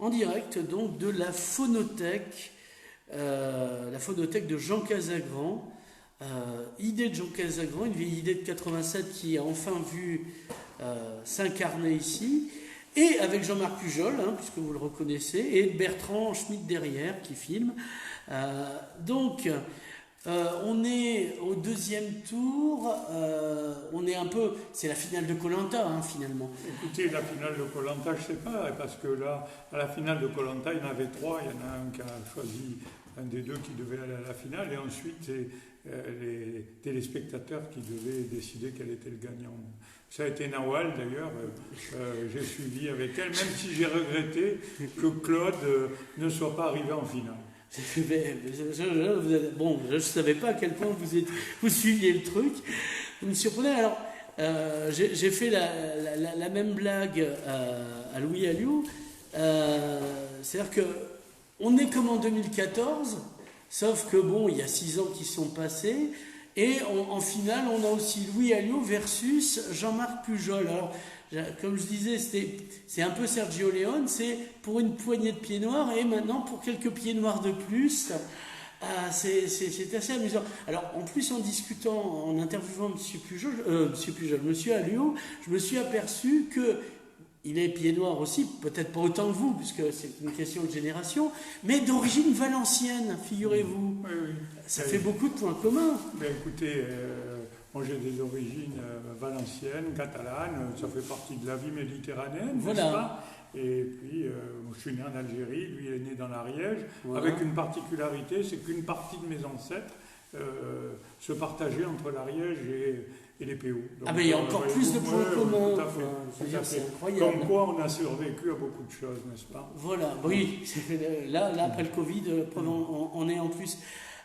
en direct donc de la phonothèque de Jean Casagrand. Idée de Jean Casagrand, une vieille idée de 87 qui a enfin vu s'incarner ici, et avec Jean-Marc Pujol, puisque vous le reconnaissez, et Bertrand Schmitt derrière qui filme. On est au deuxième tour, on est un peu... C'est la finale de Koh-Lanta, finalement. Écoutez, la finale de Koh-Lanta, je ne sais pas, parce que là, à la finale de Koh-Lanta, il y en avait trois. Il y en a un qui a choisi un des deux qui devait aller à la finale, et ensuite, c'est les téléspectateurs qui devaient décider quel était le gagnant. Ça a été Nawal, d'ailleurs. J'ai suivi avec elle, même si j'ai regretté que Claude ne soit pas arrivé en finale. Je ne savais pas à quel point vous suiviez le truc. Vous me surprenez. Alors, j'ai fait la même blague à Louis Alliot. C'est-à-dire qu'on est comme en 2014, sauf que il y a 6 ans qui sont passés. Et en finale, on a aussi Louis Alliot versus Jean-Marc Pujol. Alors, comme je disais, c'est un peu Sergio Leone, c'est pour une poignée de pieds noirs, et maintenant pour quelques pieds noirs de plus. C'est assez amusant. Alors, en plus, en discutant, en interviewant Monsieur Alliot, je me suis aperçu que il est pied noir aussi, peut-être pas autant que vous, puisque c'est une question de génération, mais d'origine valencienne, figurez-vous. Oui. Ça fait beaucoup de points communs. Ben, écoutez, moi j'ai des origines valenciennes, catalanes, ça fait partie de la vie méditerranéenne, voilà. N'est-ce pas ? Et puis, je suis né en Algérie, lui il est né dans l'Ariège, voilà. Avec une particularité, c'est qu'une partie de mes ancêtres se partageait entre l'Ariège et les PO. Donc, il y a encore plus de points communs. Tout à fait. C'est incroyable. Comme quoi on a survécu à beaucoup de choses, n'est-ce pas ? Voilà, oui. Là, après le Covid, on est en plus.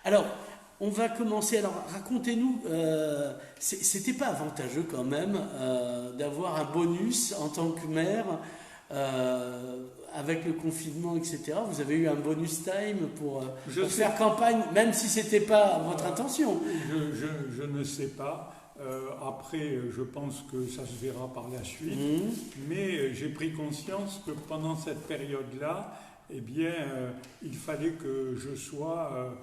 Alors, on va commencer. Alors, racontez-nous, c'était pas avantageux quand même d'avoir un bonus en tant que maire avec le confinement, etc. Vous avez eu un bonus time pour faire campagne, même si c'était pas votre intention. Je ne sais pas. Après, je pense que ça se verra par la suite. Mais j'ai pris conscience que pendant cette période-là, il fallait que je sois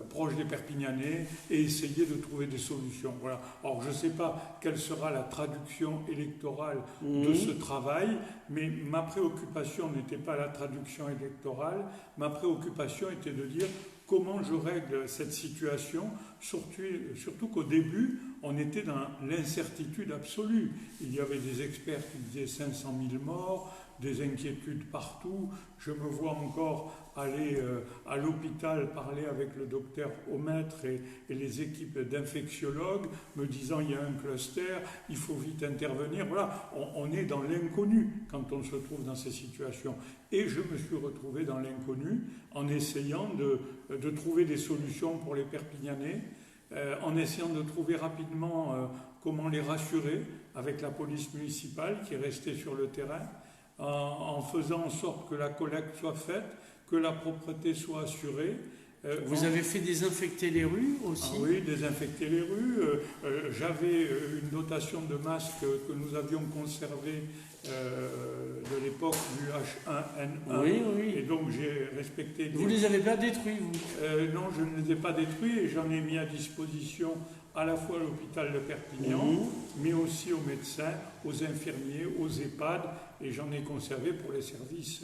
proche des Perpignanais et essayer de trouver des solutions. Voilà. Alors, je ne sais pas quelle sera la traduction électorale de ce travail, mais ma préoccupation n'était pas la traduction électorale. Ma préoccupation était de dire comment je règle cette situation, surtout qu'au début, on était dans l'incertitude absolue. Il y avait des experts qui disaient 500 000 morts, des inquiétudes partout. Je me vois encore aller à l'hôpital parler avec le docteur Aumêtre et les équipes d'infectiologues, me disant il y a un cluster, il faut vite intervenir. Voilà, on est dans l'inconnu quand on se trouve dans ces situations. Et je me suis retrouvé dans l'inconnu en essayant de trouver des solutions pour les Perpignanais, en essayant de trouver rapidement comment les rassurer avec la police municipale qui restait sur le terrain, en faisant en sorte que la collecte soit faite, que la propreté soit assurée. Vous avez fait désinfecter les rues aussi ? Oui, désinfecter les rues. J'avais une dotation de masques que nous avions conservée de l'époque du H1N1. Oui. Et donc j'ai respecté... Vous ne les avez pas détruits, vous ? Non, je ne les ai pas détruits et j'en ai mis à disposition à la fois à l'hôpital de Perpignan, mais aussi aux médecins, aux infirmiers, aux EHPAD, et j'en ai conservé pour les services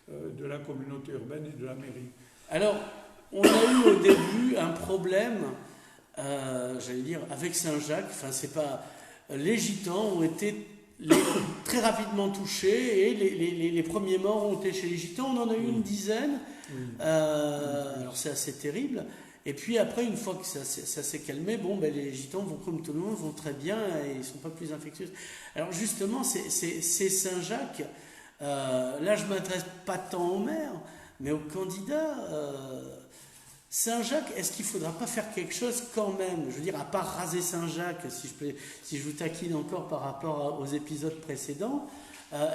de la communauté urbaine et de la mairie. Alors, on a eu au début un problème, avec Saint-Jacques. Enfin, c'est pas... Les gitans ont été très rapidement touchés, et les premiers morts ont été chez les gitans. On en a eu une dizaine. Alors, c'est assez terrible. Et puis après, une fois que ça s'est calmé, les gitans vont comme tout le monde, vont très bien et ils ne sont pas plus infectieux. Alors justement, c'est Saint-Jacques. Là, je ne m'adresse pas tant au maire, mais aux candidats. Saint-Jacques, est-ce qu'il ne faudra pas faire quelque chose quand même ? Je veux dire, à part raser Saint-Jacques, si je vous taquine encore par rapport aux épisodes précédents,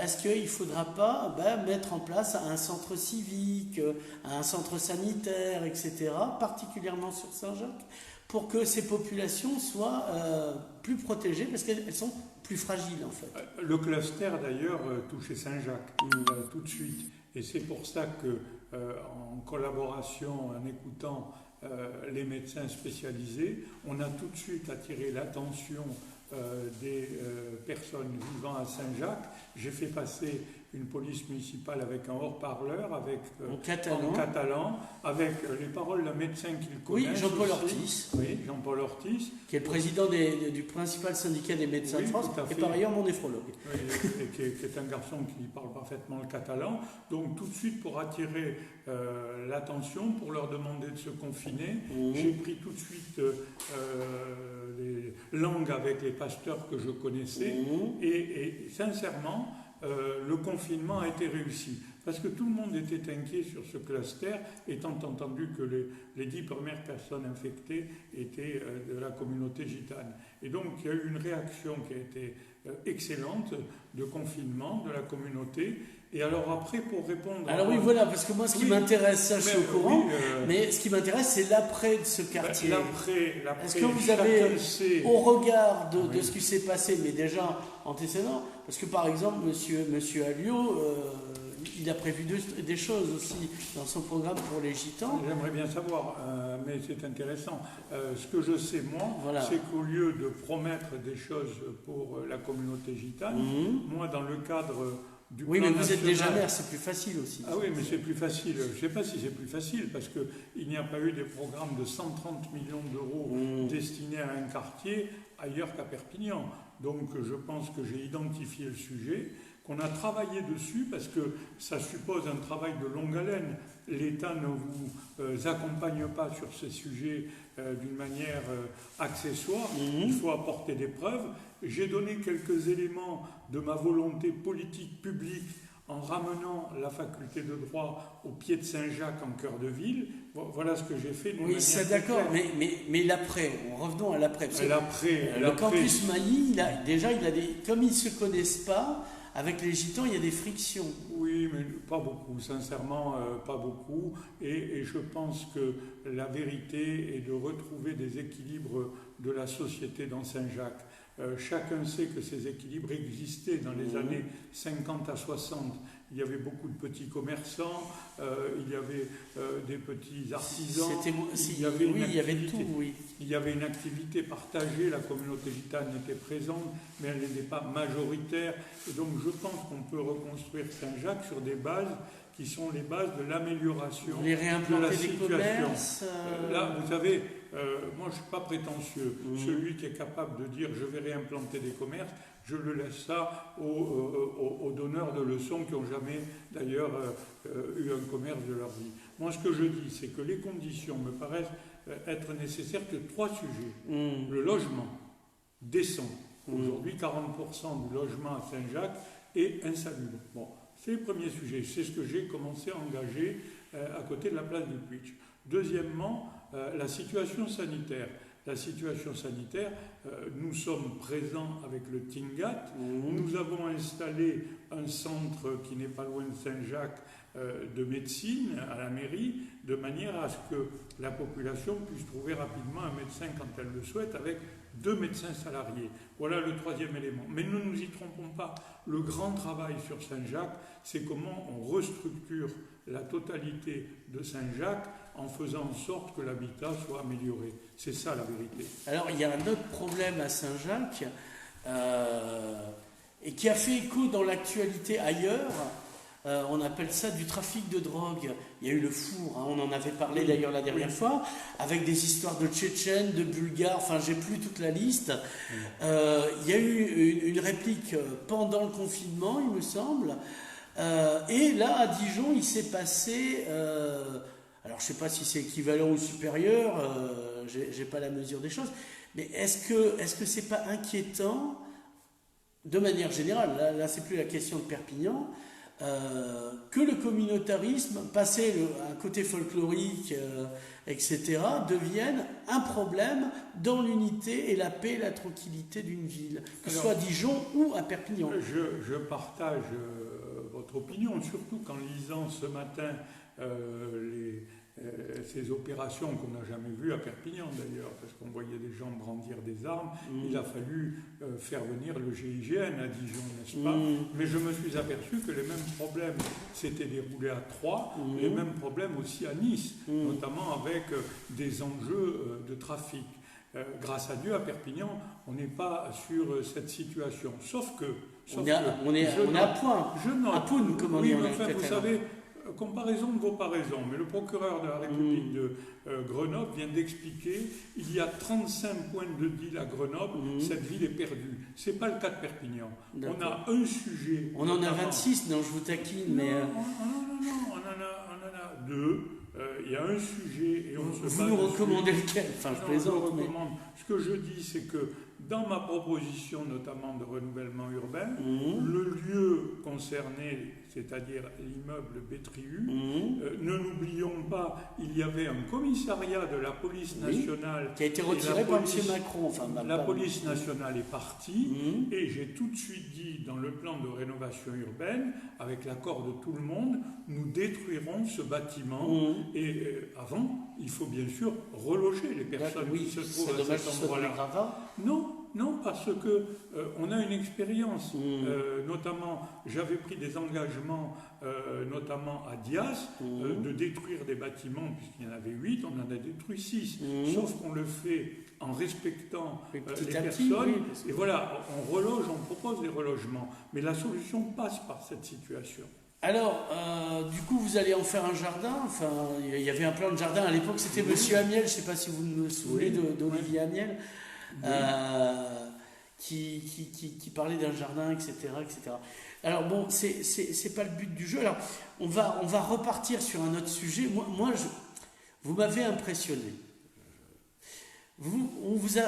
est-ce qu'il ne faudra pas mettre en place un centre civique, un centre sanitaire, etc., particulièrement sur Saint-Jacques, pour que ces populations soient plus protégées, parce qu'elles sont plus fragiles en fait. Le cluster d'ailleurs touchait Saint-Jacques tout de suite. Et c'est pour ça que, en collaboration, en écoutant les médecins spécialisés, on a tout de suite attiré l'attention des personnes vivant à Saint-Jacques. J'ai fait passer une police municipale avec un haut-parleur, en catalan, avec les paroles d'un médecin qu'il connaît. Oui, Jean-Paul Ortiz. Oui, Jean-Paul Ortiz. Qui est le président du principal syndicat des médecins de France, et par ailleurs mon néphrologue. Oui, et qui est un garçon qui parle parfaitement le catalan. Donc tout de suite, pour attirer l'attention, pour leur demander de se confiner, j'ai pris tout de suite les langues avec les pasteurs que je connaissais. Et sincèrement, le confinement a été réussi. Parce que tout le monde était inquiet sur ce cluster, étant entendu que les 10 premières personnes infectées étaient de la communauté gitane. Et donc il y a eu une réaction qui a été excellente de confinement de la communauté. Et alors après, pour répondre... Alors oui, voilà, parce que moi, ce qui m'intéresse, ça, je suis au courant, mais ce qui m'intéresse, c'est l'après de ce quartier. L'après, est-ce que vous avez, au regard de ce qui s'est passé, mais déjà antécédent, parce que par exemple, monsieur Alliot, il a prévu des choses aussi dans son programme pour les gitans. J'aimerais bien savoir, mais c'est intéressant. Ce que je sais, moi, c'est qu'au lieu de promettre des choses pour la communauté gitane, moi, dans le cadre... Oui, mais vous êtes déjà maire, c'est plus facile aussi. Ah oui, mais c'est plus facile. Je ne sais pas si c'est plus facile, parce qu'il n'y a pas eu des programmes de 130 millions d'euros destinés à un quartier ailleurs qu'à Perpignan. Donc je pense que j'ai identifié le sujet, qu'on a travaillé dessus, parce que ça suppose un travail de longue haleine. L'État ne vous accompagne pas sur ces sujets d'une manière accessoire. Il faut apporter des preuves. J'ai donné quelques éléments de ma volonté politique publique en ramenant la faculté de droit au pied de Saint-Jacques en cœur de ville. Voilà ce que j'ai fait. Oui, c'est d'accord, mais l'après, revenons à l'après. Le campus Mailly, comme ils ne se connaissent pas, avec les gitans, il y a des frictions. Oui, mais pas beaucoup, sincèrement, pas beaucoup. Et je pense que la vérité est de retrouver des équilibres de la société dans Saint-Jacques. Chacun sait que ces équilibres existaient dans les années 50 à 60. Il y avait beaucoup de petits commerçants, il y avait des petits artisans, il y avait une activité partagée, la communauté gitane était présente, mais elle n'était pas majoritaire. Et donc je pense qu'on peut reconstruire Saint-Jacques sur des bases qui sont les bases de l'amélioration de la situation. Là, vous savez, moi je ne suis pas prétentieux. Celui qui est capable de dire je vais réimplanter des commerces, je le laisse ça aux donneurs de leçons qui n'ont jamais d'ailleurs eu un commerce de leur vie. Moi ce que je dis, c'est que les conditions me paraissent être nécessaires que 3 sujets. Le logement décent. Aujourd'hui, 40% du logement à Saint-Jacques est insalubre. Bon, c'est le premier sujet. C'est ce que j'ai commencé à engager à côté de la place du Puig. Deuxièmement, la situation sanitaire. La situation sanitaire, nous sommes présents avec le Tingat. Nous avons installé un centre qui n'est pas loin de Saint-Jacques de médecine à la mairie, de manière à ce que la population puisse trouver rapidement un médecin quand elle le souhaite, avec 2 médecins salariés. Voilà le 3e élément. Mais ne nous y trompons pas. Le grand travail sur Saint-Jacques, c'est comment on restructure la totalité de Saint-Jacques en faisant en sorte que l'habitat soit amélioré. C'est ça la vérité. Alors il y a un autre problème à Saint-Jacques et qui a fait écho dans l'actualité ailleurs. On appelle ça du trafic de drogue. Il y a eu le four, on en avait parlé d'ailleurs la dernière fois, avec des histoires de Tchétchènes, de Bulgares, enfin j'ai plus toute la liste. Il y a eu une réplique pendant le confinement, il me semble. Et là, à Dijon, il s'est passé... alors je ne sais pas si c'est équivalent ou supérieur, j'ai pas la mesure des choses, mais est-ce que c'est pas inquiétant, de manière générale, là c'est plus la question de Perpignan, que le communautarisme, passé un côté folklorique, etc., devienne un problème dans l'unité et la paix et la tranquillité d'une ville, que ce soit à Dijon ou à Perpignan. Je partage votre opinion, surtout qu'en lisant ce matin ces opérations qu'on n'a jamais vues à Perpignan d'ailleurs, parce qu'on voyait des gens brandir des armes. Il a fallu faire venir le GIGN à Dijon, n'est-ce pas? Mais je me suis aperçu que les mêmes problèmes s'étaient déroulés à Troyes, les mêmes problèmes aussi à Nice, notamment avec des enjeux de trafic. Grâce à Dieu, à Perpignan, on n'est pas sur cette situation. Sauf que... On est à point. À Poun, comme on dit en enfin, vous savez, comparaison de vos paraisons, mais le procureur de la République de Grenoble vient d'expliquer il y a 35 points de deal à Grenoble, cette ville est perdue. Ce n'est pas le cas de Perpignan. On a un sujet... On en a 26, non, je vous taquine, mais... Non, on en a 2. Il y a un sujet et on se Vous nous recommandez lequel? Enfin, je plaisante. Je recommande. Ce que je dis, c'est que dans ma proposition, notamment de renouvellement urbain, le lieu concerné, c'est-à-dire l'immeuble Bétriu, ne l'oublions pas, il y avait un commissariat de la police nationale qui a été retiré par M. Macron. Enfin, la police nationale est partie et j'ai tout de suite dit dans le plan de rénovation urbaine, avec l'accord de tout le monde, nous détruirons ce bâtiment et avant, il faut bien sûr reloger les personnes qui se trouvent à cet endroit-là. Non, parce que on a une expérience. Notamment, j'avais pris des engagements, notamment à Dias, de détruire des bâtiments, puisqu'il y en avait 8, on en a détruit 6. Sauf qu'on le fait en respectant les personnes. Et voilà, on reloge, on propose des relogements. Mais la solution passe par cette situation. Alors, du coup, vous allez en faire un jardin. Enfin, il y avait un plan de jardin à l'époque. C'était Monsieur Amiel. Je ne sais pas si vous me souvenez d'Olivier Amiel, qui parlait d'un jardin, etc., etc. Alors bon, c'est pas le but du jeu. Alors, on va repartir sur un autre sujet. Vous m'avez impressionné. On vous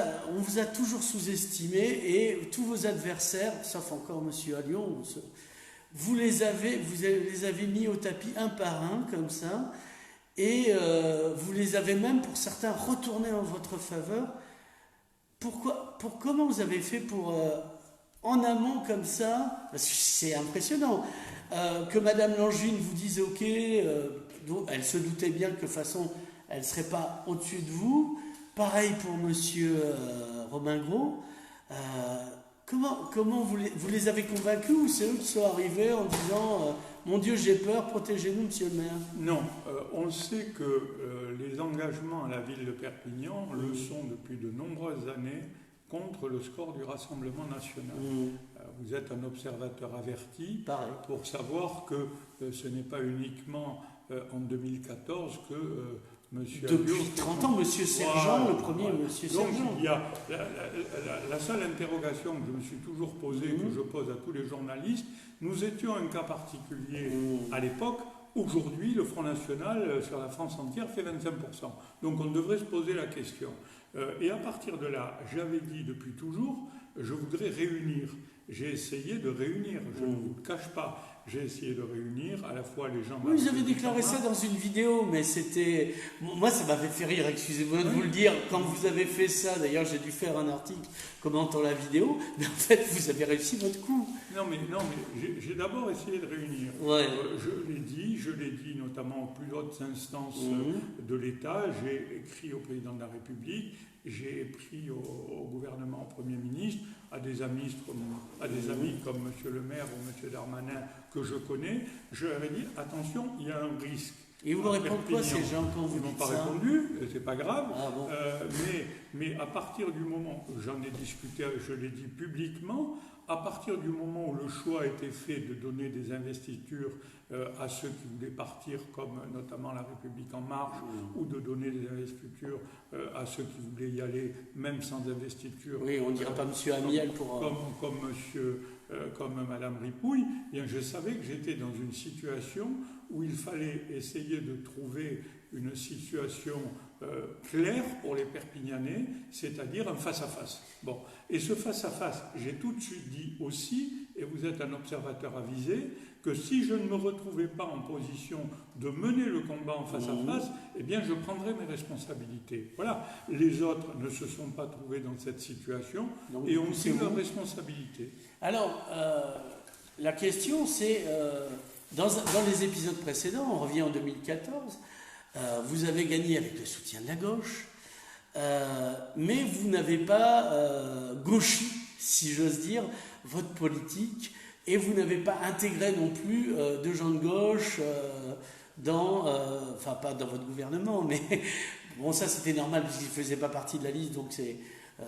a toujours sous-estimé et tous vos adversaires, sauf encore Monsieur Allion, vous les avez mis au tapis un par un, comme ça, et vous les avez même, pour certains, retournés en votre faveur. Comment vous avez fait pour, en amont comme ça, parce que c'est impressionnant, que Madame Langevin vous dise ok, elle se doutait bien que de toute façon, elle ne serait pas au-dessus de vous. Pareil pour Monsieur Romain Gros. Comment vous les avez convaincus ou c'est eux qui sont arrivés en disant mon Dieu, j'ai peur, protégez-nous, monsieur le maire? Non, on sait que les engagements à la ville de Perpignan le sont depuis de nombreuses années contre le score du Rassemblement national. Vous êtes un observateur averti pour savoir que ce n'est pas uniquement en 2014 que depuis 30 ans, Monsieur Sergent, le premier Monsieur Sergent. Donc, il y a la seule interrogation que je me suis toujours posée, que je pose à tous les journalistes, nous étions un cas particulier à l'époque. Aujourd'hui, le Front National sur la France entière fait 25%. Donc on devrait se poser la question. Et à partir de là, j'avais dit depuis toujours, je voudrais réunir. J'ai essayé de réunir, je ne vous le cache pas. J'ai essayé de réunir à la fois les gens... Oui, vous avez déclaré ça dans une vidéo, mais c'était... Moi, ça m'avait fait rire, excusez-moi de vous le dire. Quand vous avez fait ça, d'ailleurs, j'ai dû faire un article commentant la vidéo, mais en fait, vous avez réussi votre coup. Non, mais j'ai d'abord essayé de réunir. Ouais. Je l'ai dit notamment aux plus hautes instances de l'État, j'ai écrit au président de la République, j'ai écrit au gouvernement, au Premier ministre, à des amis comme M. le maire ou M. Darmanin que je connais, je leur ai dit attention, il y a un risque. Et vous répondez quoi ces gens quand vous dites ça? Ils n'ont pas répondu, c'est pas grave. Ah bon. Mais à partir du moment où j'en ai discuté, je l'ai dit publiquement, à partir du moment où le choix a été fait de donner des investitures à ceux qui voulaient partir, comme notamment la République En Marche, ou de donner des investitures à ceux qui voulaient y aller, même sans investiture. Oui, on ne dira pas M. Amiel pour... Comme Mme Ripouille, bien, je savais que j'étais dans une situation où il fallait essayer de trouver une situation claire pour les Perpignanais, c'est-à-dire un face-à-face. Bon. Et ce face-à-face, j'ai tout de suite dit aussi, et vous êtes un observateur avisé, que si je ne me retrouvais pas en position de mener le combat en face-à-face, eh bien je prendrais mes responsabilités. Voilà. Les autres ne se sont pas trouvés dans cette situation et ont pris leurs responsabilités. Alors, la question c'est, dans les épisodes précédents, on revient en 2014, Vous avez gagné avec le soutien de la gauche, mais vous n'avez pas gauchi, si j'ose dire, votre politique, et vous n'avez pas intégré non plus de gens de gauche enfin pas dans votre gouvernement, mais bon, ça c'était normal puisqu'ils ne faisaient pas partie de la liste, donc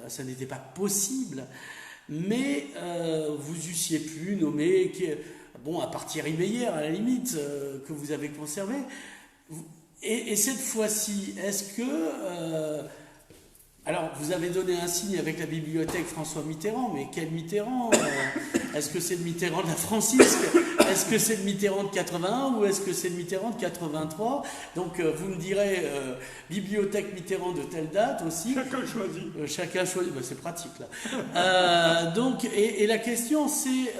ça n'était pas possible. Mais vous eussiez pu nommer, à part Thierry Meyer à la limite, que vous avez conservé. Et cette fois-ci, est-ce que... alors, vous avez donné un signe avec la bibliothèque François Mitterrand, mais quel Mitterrand Est-ce que c'est le Mitterrand de la Francisque? Est-ce que c'est le Mitterrand de 81 ou est-ce que c'est le Mitterrand de 83? Donc, vous me direz, bibliothèque Mitterrand de telle date aussi. Chacun choisit. Chacun choisit, c'est pratique là. Donc, et la question c'est,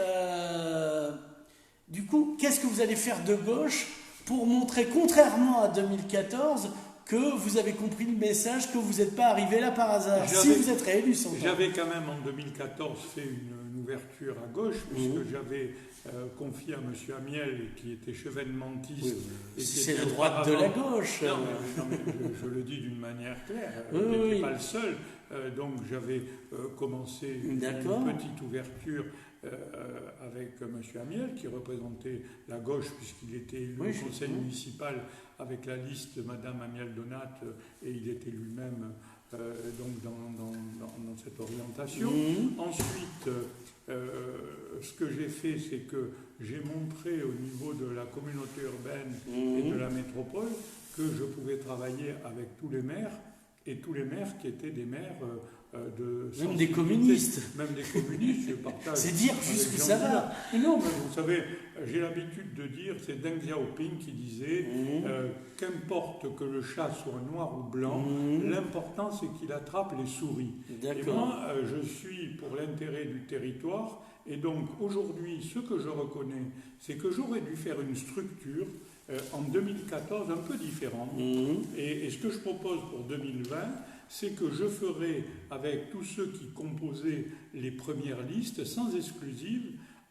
du coup, qu'est-ce que vous allez faire de gauche pour montrer, contrairement à 2014, que vous avez compris le message, que vous n'êtes pas arrivé là par hasard, si vous êtes réélu sans doute. J'avais quand même en 2014 fait une ouverture à gauche, puisque j'avais confié à M. Amiel, qui était chevènementiste. C'est la droite de la gauche. Non, mais je le dis d'une manière claire, il n'était pas le seul. Donc j'avais commencé une petite ouverture avec M. Amiel, qui représentait la gauche, puisqu'il était élu au conseil municipal avec la liste de Mme Amiel Donat, et il était lui-même donc dans cette orientation. Ensuite, ce que j'ai fait, c'est que j'ai montré au niveau de la communauté urbaine et de la métropole que je pouvais travailler avec tous les maires, et tous les maires qui étaient des maires même des communistes. Même des communistes, je partage. C'est dire jusqu'où ça va. Non, mais vous savez, j'ai l'habitude de dire, c'est Deng Xiaoping qui disait qu'importe que le chat soit noir ou blanc, l'important c'est qu'il attrape les souris. Et moi, je suis pour l'intérêt du territoire, et donc aujourd'hui, ce que je reconnais, c'est que j'aurais dû faire une structure en 2014 un peu différente. Et ce que je propose pour 2020, c'est que je ferai avec tous ceux qui composaient les premières listes, sans exclusive,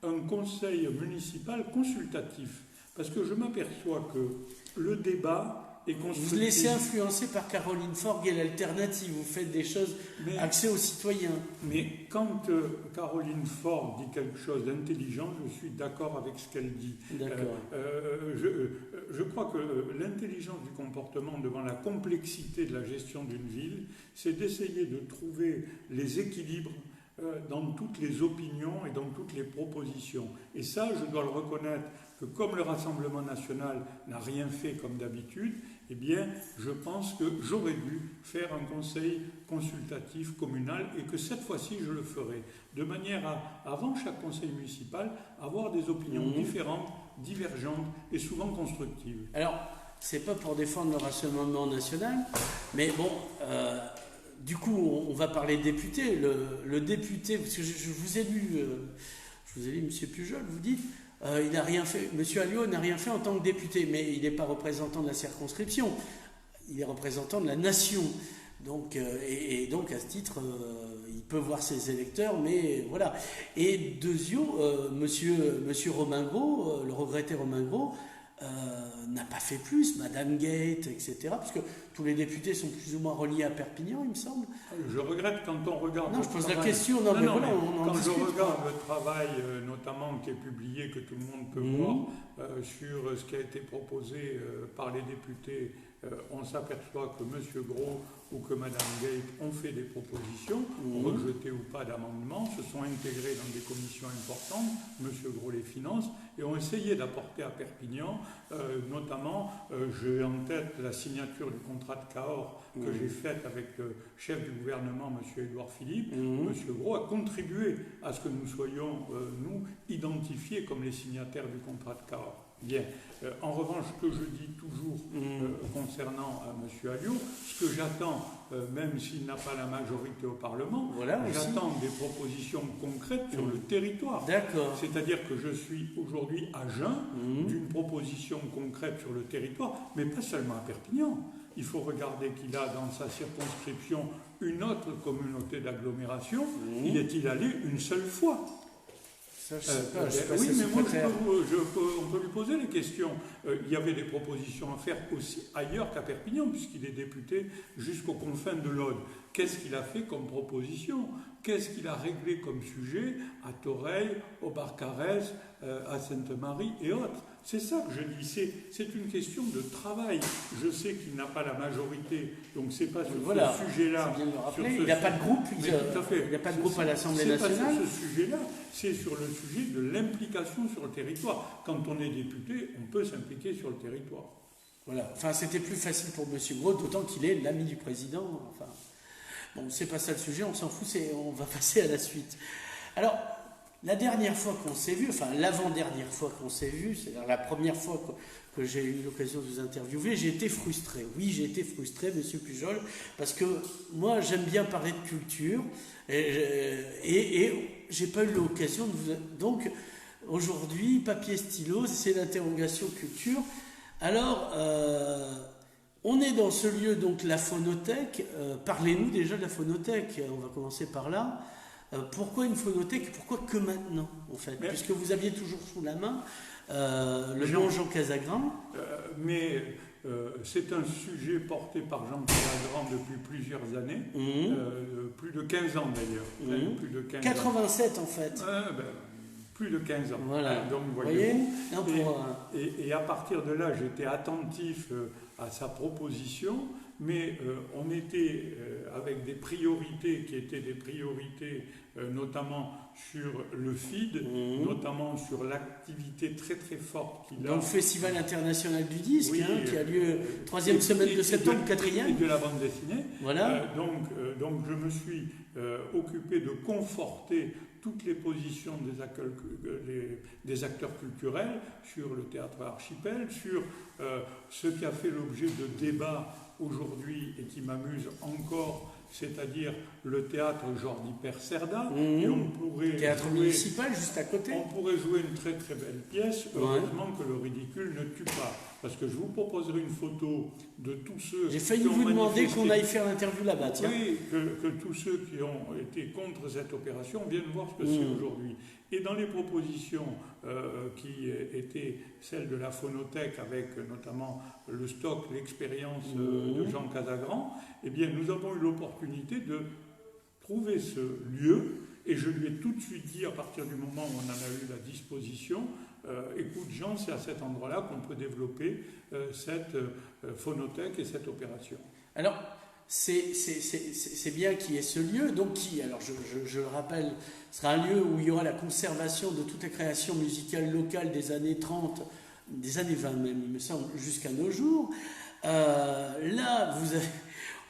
un conseil municipal consultatif. Parce que je m'aperçois que le débat est constructif. Vous laissez influencer par Caroline Forgue et l'alternative, vous faites des choses axées aux citoyens. Mais quand Caroline Forgue dit quelque chose d'intelligent, je suis d'accord avec ce qu'elle dit. D'accord. Je crois que l'intelligence du comportement devant la complexité de la gestion d'une ville, c'est d'essayer de trouver les équilibres dans toutes les opinions et dans toutes les propositions. Et ça, je dois le reconnaître, que comme le Rassemblement national n'a rien fait comme d'habitude, eh bien, je pense que j'aurais dû faire un conseil consultatif communal et que cette fois-ci, je le ferai. De manière à, avant chaque conseil municipal, avoir des opinions différentes, divergentes et souvent constructives. Alors, c'est pas pour défendre le Rassemblement national, mais bon... du coup, on va parler député. Le député, parce que je vous ai lu, M. Pujol, vous dites, il n'a rien fait. M. Alliot n'a rien fait en tant que député, mais il n'est pas représentant de la circonscription. Il est représentant de la nation. Donc, et donc, à ce titre, il peut voir ses électeurs, mais voilà. Et Dezio, monsieur Romain Gros, le regretté Romain Gros, n'a pas fait plus, Madame Gate, etc. Parce que tous les députés sont plus ou moins reliés à Perpignan, il me semble. Je regrette quand on regarde... Non, je pose la question. Non, mais voilà, on quand discute, je regarde le travail, notamment qui est publié, que tout le monde peut voir, sur ce qui a été proposé par les députés, on s'aperçoit que M. Gros ou que Mme Gate ont fait des propositions, rejetées ou pas d'amendements, se sont intégrés dans des commissions importantes, M. Gros les finances, et ont essayé d'apporter à Perpignan, notamment, j'ai en tête la signature du contrat de Cahors que j'ai faite avec le chef du gouvernement, M. Édouard Philippe. M. Gros a contribué à ce que nous soyons, nous, identifiés comme les signataires du contrat de Cahors. Bien. En revanche, ce que je dis toujours concernant M. Alliot, ce que j'attends, même s'il n'a pas la majorité au Parlement, j'attends des propositions concrètes sur le territoire. D'accord. C'est-à-dire que je suis aujourd'hui à jeun d'une proposition concrète sur le territoire, mais pas seulement à Perpignan. Il faut regarder qu'il a dans sa circonscription une autre communauté d'agglomération. Il est-il allé une seule fois? Ça, je sais pas, je sais pas Oui, si mais moi, secrétaire. on peut lui poser les questions. Il y avait des propositions à faire aussi ailleurs qu'à Perpignan, puisqu'il est député jusqu'aux confins de l'Aude. Qu'est-ce qu'il a fait comme proposition? Qu'est-ce qu'il a réglé comme sujet à Toreil, au Barcarès, à Sainte-Marie et autres? C'est ça que je dis, c'est une question de travail. Je sais qu'il n'a pas la majorité, donc c'est pas sur ce sujet-là. Il n'a pas de groupe, il n'y a pas de groupe à l'Assemblée nationale. C'est pas sur ce sujet-là, c'est sur le sujet de l'implication sur le territoire. Quand on est député, on peut s'impliquer sur le territoire. Voilà, enfin c'était plus facile pour M. Gros, d'autant qu'il est l'ami du président. Enfin, bon, c'est pas ça le sujet, on s'en fout, on va passer à la suite. Alors, la dernière fois qu'on s'est vu, enfin l'avant-dernière fois qu'on s'est vu, c'est-à-dire la première fois que j'ai eu l'occasion de vous interviewer, j'ai été frustré. Oui, j'ai été frustré, M. Pujol, parce que moi j'aime bien parler de culture et j'ai pas eu l'occasion de vous... Donc aujourd'hui, papier stylo, c'est l'interrogation culture. Alors, on est dans ce lieu, donc la phonothèque. Parlez-nous déjà de la phonothèque, on va commencer par là. Pourquoi une phonothèque? Pourquoi que maintenant, en fait? Puisque vous aviez toujours sous la main le nom Jean Casagran. C'est un sujet porté par Jean Casagran depuis plusieurs années, plus de 15 ans d'ailleurs. Plus de 15 87 ans. En fait. Plus de 15 ans. Voilà. Donc, voyez et à partir de là, j'étais attentif à sa proposition, mais on était avec des priorités qui étaient des priorités notamment sur le FID, notamment sur l'activité très très forte qu'il a. Dans le Festival international du disque, qui a lieu 3e semaine de septembre, 4e. Et de la bande dessinée. Voilà. Donc je me suis occupé de conforter toutes les positions des acteurs culturels sur le théâtre Archipel, sur ce qui a fait l'objet de débats aujourd'hui et qui m'amuse encore, c'est-à-dire le théâtre Jordi Percerda. Et on pourrait théâtre municipal juste à côté. On pourrait jouer une très très belle pièce. Heureusement que le ridicule ne tue pas. Parce que je vous proposerai une photo de tous ceux... J'ai failli vous demander qu'on aille faire l'interview là-bas, tiens. Oui, que tous ceux qui ont été contre cette opération viennent voir ce que c'est aujourd'hui. Et dans les propositions qui étaient celles de la phonothèque, avec notamment le stock, l'expérience de Jean Casagran, eh bien nous avons eu l'opportunité de trouver ce lieu, et je lui ai tout de suite dit, à partir du moment où on en a eu la disposition, écoute Jean, c'est à cet endroit-là qu'on peut développer cette phonothèque et cette opération. Alors, c'est bien qu'il y ait ce lieu, donc qui, alors je le rappelle, sera un lieu où il y aura la conservation de toutes les créations musicales locales des années 30, des années 20 même, il me semble, jusqu'à nos jours. Là,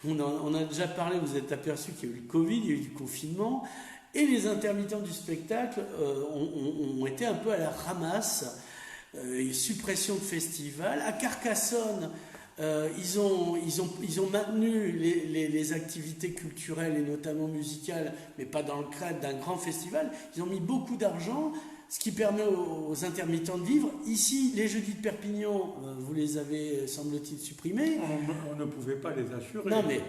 on a déjà parlé, vous êtes aperçu qu'il y a eu le Covid, il y a eu du confinement, et les intermittents du spectacle ont été un peu à la ramasse. Suppression de festivals. À Carcassonne, ils ont maintenu les activités culturelles et notamment musicales, mais pas dans le cadre d'un grand festival. Ils ont mis beaucoup d'argent, ce qui permet aux intermittents de vivre. Ici, les jeudis de Perpignan, vous les avez, semble-t-il, supprimés. On ne pouvait pas les assurer. Non, mais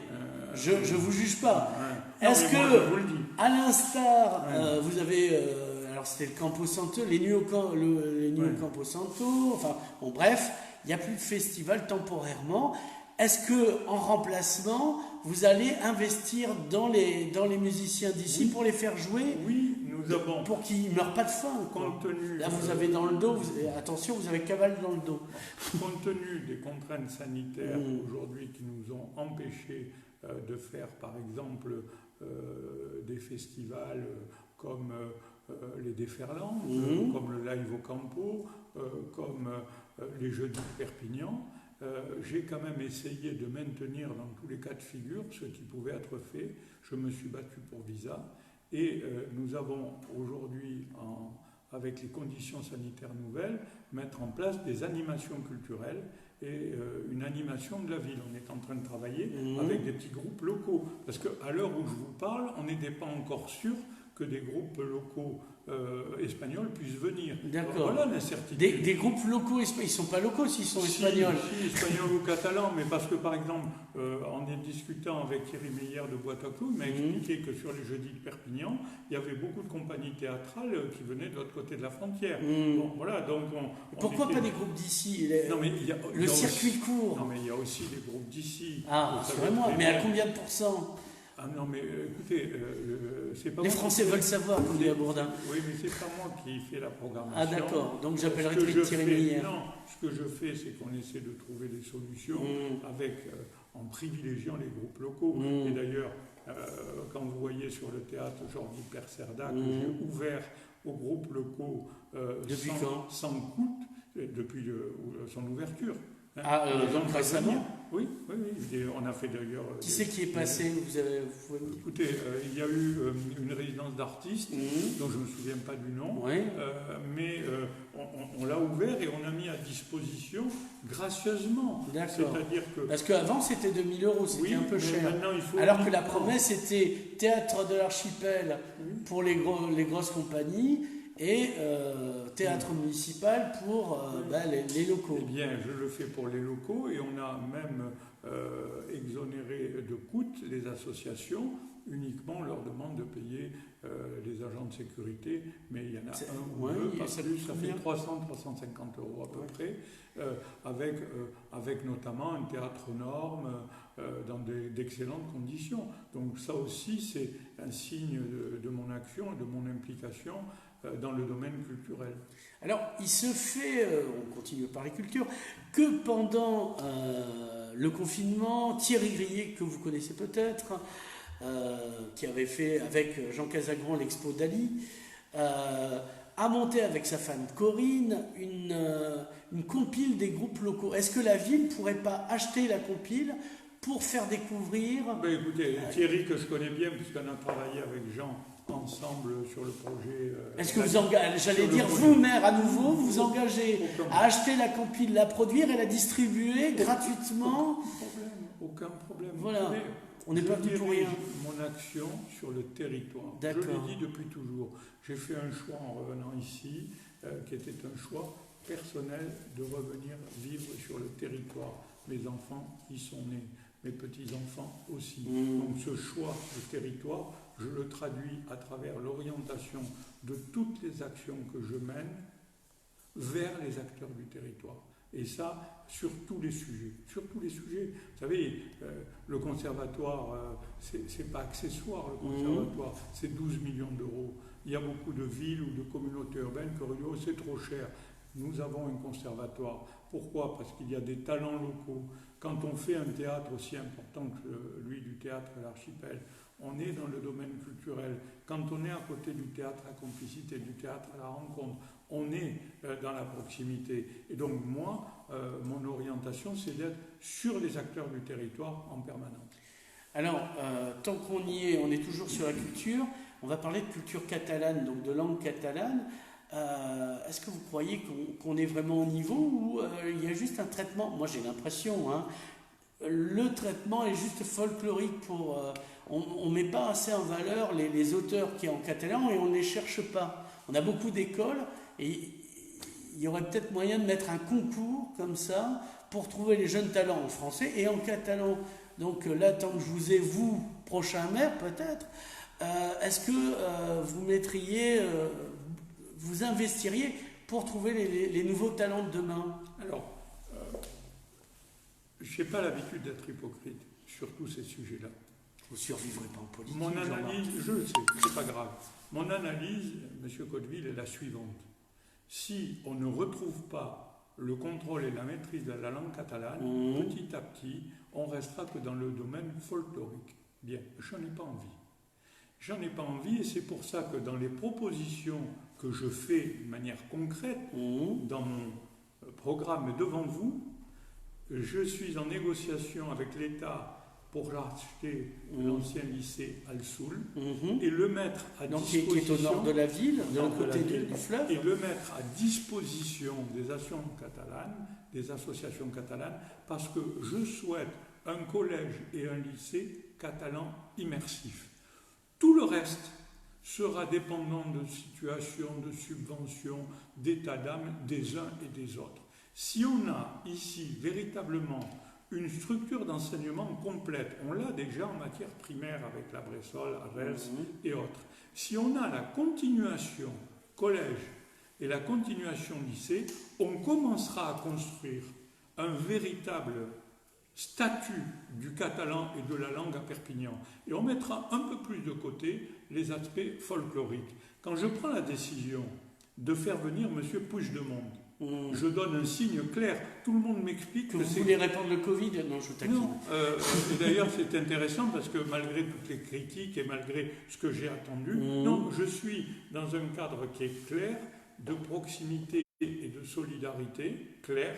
je ne vous juge pas. Ouais. Est-ce que, à l'instar, vous avez... alors c'était le Camposanto, les nuits au Camposanto, enfin, bon, bref, il n'y a plus de festival temporairement. Est-ce que, en remplacement, vous allez investir dans les musiciens d'ici pour les faire jouer? Oui, nous avons. Pour qu'ils ne meurent pas de faim. Compte tenu. Là, vous avez dans le dos, attention, vous avez cavale dans le dos. Compte tenu des contraintes sanitaires aujourd'hui qui nous ont empêchés de faire, par exemple, des festivals comme les Déferlantes, comme le Live au Campo, comme les Jeudis de Perpignan, j'ai quand même essayé de maintenir dans tous les cas de figure ce qui pouvait être fait. Je me suis battu pour Visa et nous avons aujourd'hui, avec les conditions sanitaires nouvelles, mettre en place des animations culturelles et une animation de la ville. On est en train de travailler avec des petits groupes locaux. Parce qu'à l'heure où je vous parle, on n'était pas encore sûr que des groupes locaux espagnols puissent venir. D'accord. Voilà l'incertitude. Des groupes locaux espagnols, ils ne sont pas locaux s'ils sont espagnols. Si, espagnols ou catalans, mais parce que par exemple, en discutant avec Thierry Meyer de Boîte à Clous, il m'a expliqué que sur les jeudis de Perpignan, il y avait beaucoup de compagnies théâtrales qui venaient de l'autre côté de la frontière. Bon, voilà, donc Pourquoi pas des groupes d'ici? Non, mais le circuit court. Non, mais il y a aussi des groupes d'ici. Ah, rassurez-moi, mais à combien de pourcents? Ah non, mais écoutez, c'est pas les Français veulent savoir, comme dit Bourdin. Oui, mais c'est pas moi qui fais la programmation. Ah d'accord, donc j'appellerai Thierry Meyer. Non, ce que je fais, c'est qu'on essaie de trouver des solutions en privilégiant les groupes locaux. Et d'ailleurs, quand vous voyez sur le théâtre Jordi Percerda que j'ai ouvert aux groupes locaux sans coût, depuis son ouverture. Donc récemment? Oui, on a fait d'ailleurs... Qui c'est qui est passé? Écoutez, il y a eu une résidence d'artistes, dont je ne me souviens pas du nom, mais on l'a ouvert et on a mis à disposition gracieusement. C'est-à-dire que... Parce qu'avant c'était 2000 €, c'était un peu cher. Alors que la promesse était théâtre de l'archipel pour les grosses compagnies, et théâtre municipal pour les locaux. Eh bien, je le fais pour les locaux et on a même exonéré de coûts les associations. Uniquement, on leur demande de payer les agents de sécurité, mais il y en a un ou deux, pas plus, ça fait 300-350 € à peu près, avec notamment un théâtre norme dans d'excellentes conditions. Donc ça aussi, c'est un signe de mon action et de mon implication dans le domaine culturel. Alors, il se fait, on continue par les cultures, que pendant le confinement, Thierry Grillet, que vous connaissez peut-être, qui avait fait avec Jean Casagran l'expo Dali, a monté avec sa femme Corinne une compile des groupes locaux. Est-ce que la ville ne pourrait pas acheter la compile pour faire découvrir... Écoutez, Thierry, que je connais bien, puisqu'on a travaillé avec Jean ensemble sur le projet... Est-ce que vous engagez, j'allais dire, vous, maire, à nouveau, vous engagez à acheter la compile, la produire et la distribuer gratuitement? Aucun problème. Voilà. On n'est pas venu pour rien. Mon action sur le territoire. D'accord. Je l'ai dit depuis toujours. J'ai fait un choix en revenant ici, qui était un choix personnel de revenir vivre sur le territoire. Mes enfants y sont nés, mes petits-enfants aussi. Donc ce choix de territoire, je le traduis à travers l'orientation de toutes les actions que je mène vers les acteurs du territoire. Et ça, sur tous les sujets. Sur tous les sujets. Vous savez, le conservatoire, c'est pas accessoire, le conservatoire, c'est 12 millions d'euros. Il y a beaucoup de villes ou de communautés urbaines qui auraient dit, oh, c'est trop cher. Nous avons un conservatoire. Pourquoi? Parce qu'il y a des talents locaux. Quand on fait un théâtre aussi important que lui du théâtre à l'archipel, on est dans le domaine culturel. Quand on est à côté du théâtre à complicité, du théâtre à la rencontre, on est dans la proximité. Et donc moi, mon orientation, c'est d'être sur les acteurs du territoire en permanence. Alors, tant qu'on y est, on est toujours sur la culture. On va parler de culture catalane, donc de langue catalane. Est-ce que vous croyez qu'on est vraiment au niveau ou il y a juste un traitement? Moi, j'ai l'impression, le traitement est juste folklorique pour... on ne met pas assez en valeur les auteurs qui sont en catalan et on ne les cherche pas. On a beaucoup d'écoles et il y aurait peut-être moyen de mettre un concours comme ça pour trouver les jeunes talents en français et en catalan. Donc là, tant que je vous ai, vous, prochain maire peut-être, est-ce que vous mettriez, vous investiriez pour trouver les nouveaux talents de demain? Alors, je n'ai pas l'habitude d'être hypocrite sur tous ces sujets-là. Vous ne survivrez pas en politique. Mon analyse, je le sais, c'est pas grave. Mon analyse, M. Cotteville, est la suivante. Si on ne retrouve pas le contrôle et la maîtrise de la langue catalane, petit à petit, on restera que dans le domaine folklorique. Bien, j'en ai pas envie. J'en ai pas envie et c'est pour ça que dans les propositions que je fais de manière concrète, dans mon programme devant vous, je suis en négociation avec l'État pour racheter l'ancien lycée Al-Soul et le mettre à disposition... Qui est au nord de la ville, de l'autre côté du fleuve. Et le mettre à disposition des associations catalanes, parce que je souhaite un collège et un lycée catalan immersif. Tout le reste, sera dépendant de situations, de subventions, d'état d'âme des uns et des autres. Si on a ici véritablement une structure d'enseignement complète, on l'a déjà en matière primaire avec la Bressol, Arels et autres. Si on a la continuation collège et la continuation lycée, on commencera à construire un véritable statut du catalan et de la langue à Perpignan. Et on mettra un peu plus de côté les aspects folkloriques. Quand je prends la décision de faire venir M. Puigdemont, je donne un signe clair. Tout le monde m'explique que vous voulez répandre le Covid. Non, je taquine. Non. Et d'ailleurs, c'est intéressant parce que malgré toutes les critiques et malgré ce que j'ai attendu, non, je suis dans un cadre qui est clair, de proximité et de solidarité, clair.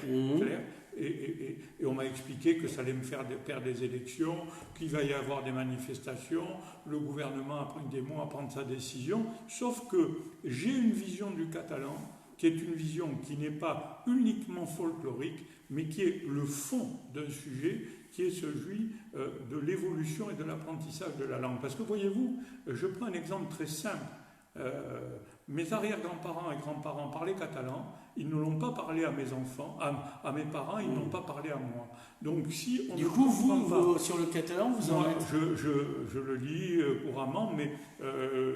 Et on m'a expliqué que ça allait me faire perdre des élections, qu'il va y avoir des manifestations, le gouvernement a pris des mois à prendre sa décision, sauf que j'ai une vision du catalan qui est une vision qui n'est pas uniquement folklorique, mais qui est le fond d'un sujet, qui est celui de l'évolution et de l'apprentissage de la langue. Parce que voyez-vous, je prends un exemple très simple. Mes arrière-grands-parents et grands-parents parlaient catalan, ils ne l'ont pas parlé à mes enfants, à mes parents, ils n'ont pas parlé à moi. Donc si on du coup, vous, sur le catalan, vous en êtes... je le lis couramment, mais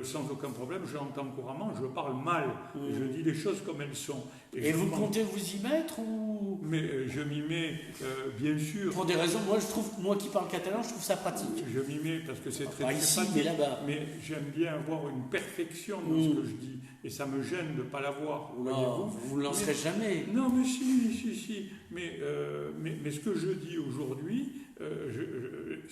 sans aucun problème, je l'entends couramment, je parle mal, je dis les choses comme elles sont. Et vous comptez vous y mettre ou... Mais je m'y mets, bien sûr. Pour des raisons, moi qui parle catalan, je trouve ça pratique. Je m'y mets parce que c'est très ici, pratique, mais là-bas. Mais j'aime bien avoir une perfection dans ce que je dis. Et ça me gêne de ne pas l'avoir. Vous ne lancerez jamais. Non, mais si. Mais ce que je dis aujourd'hui,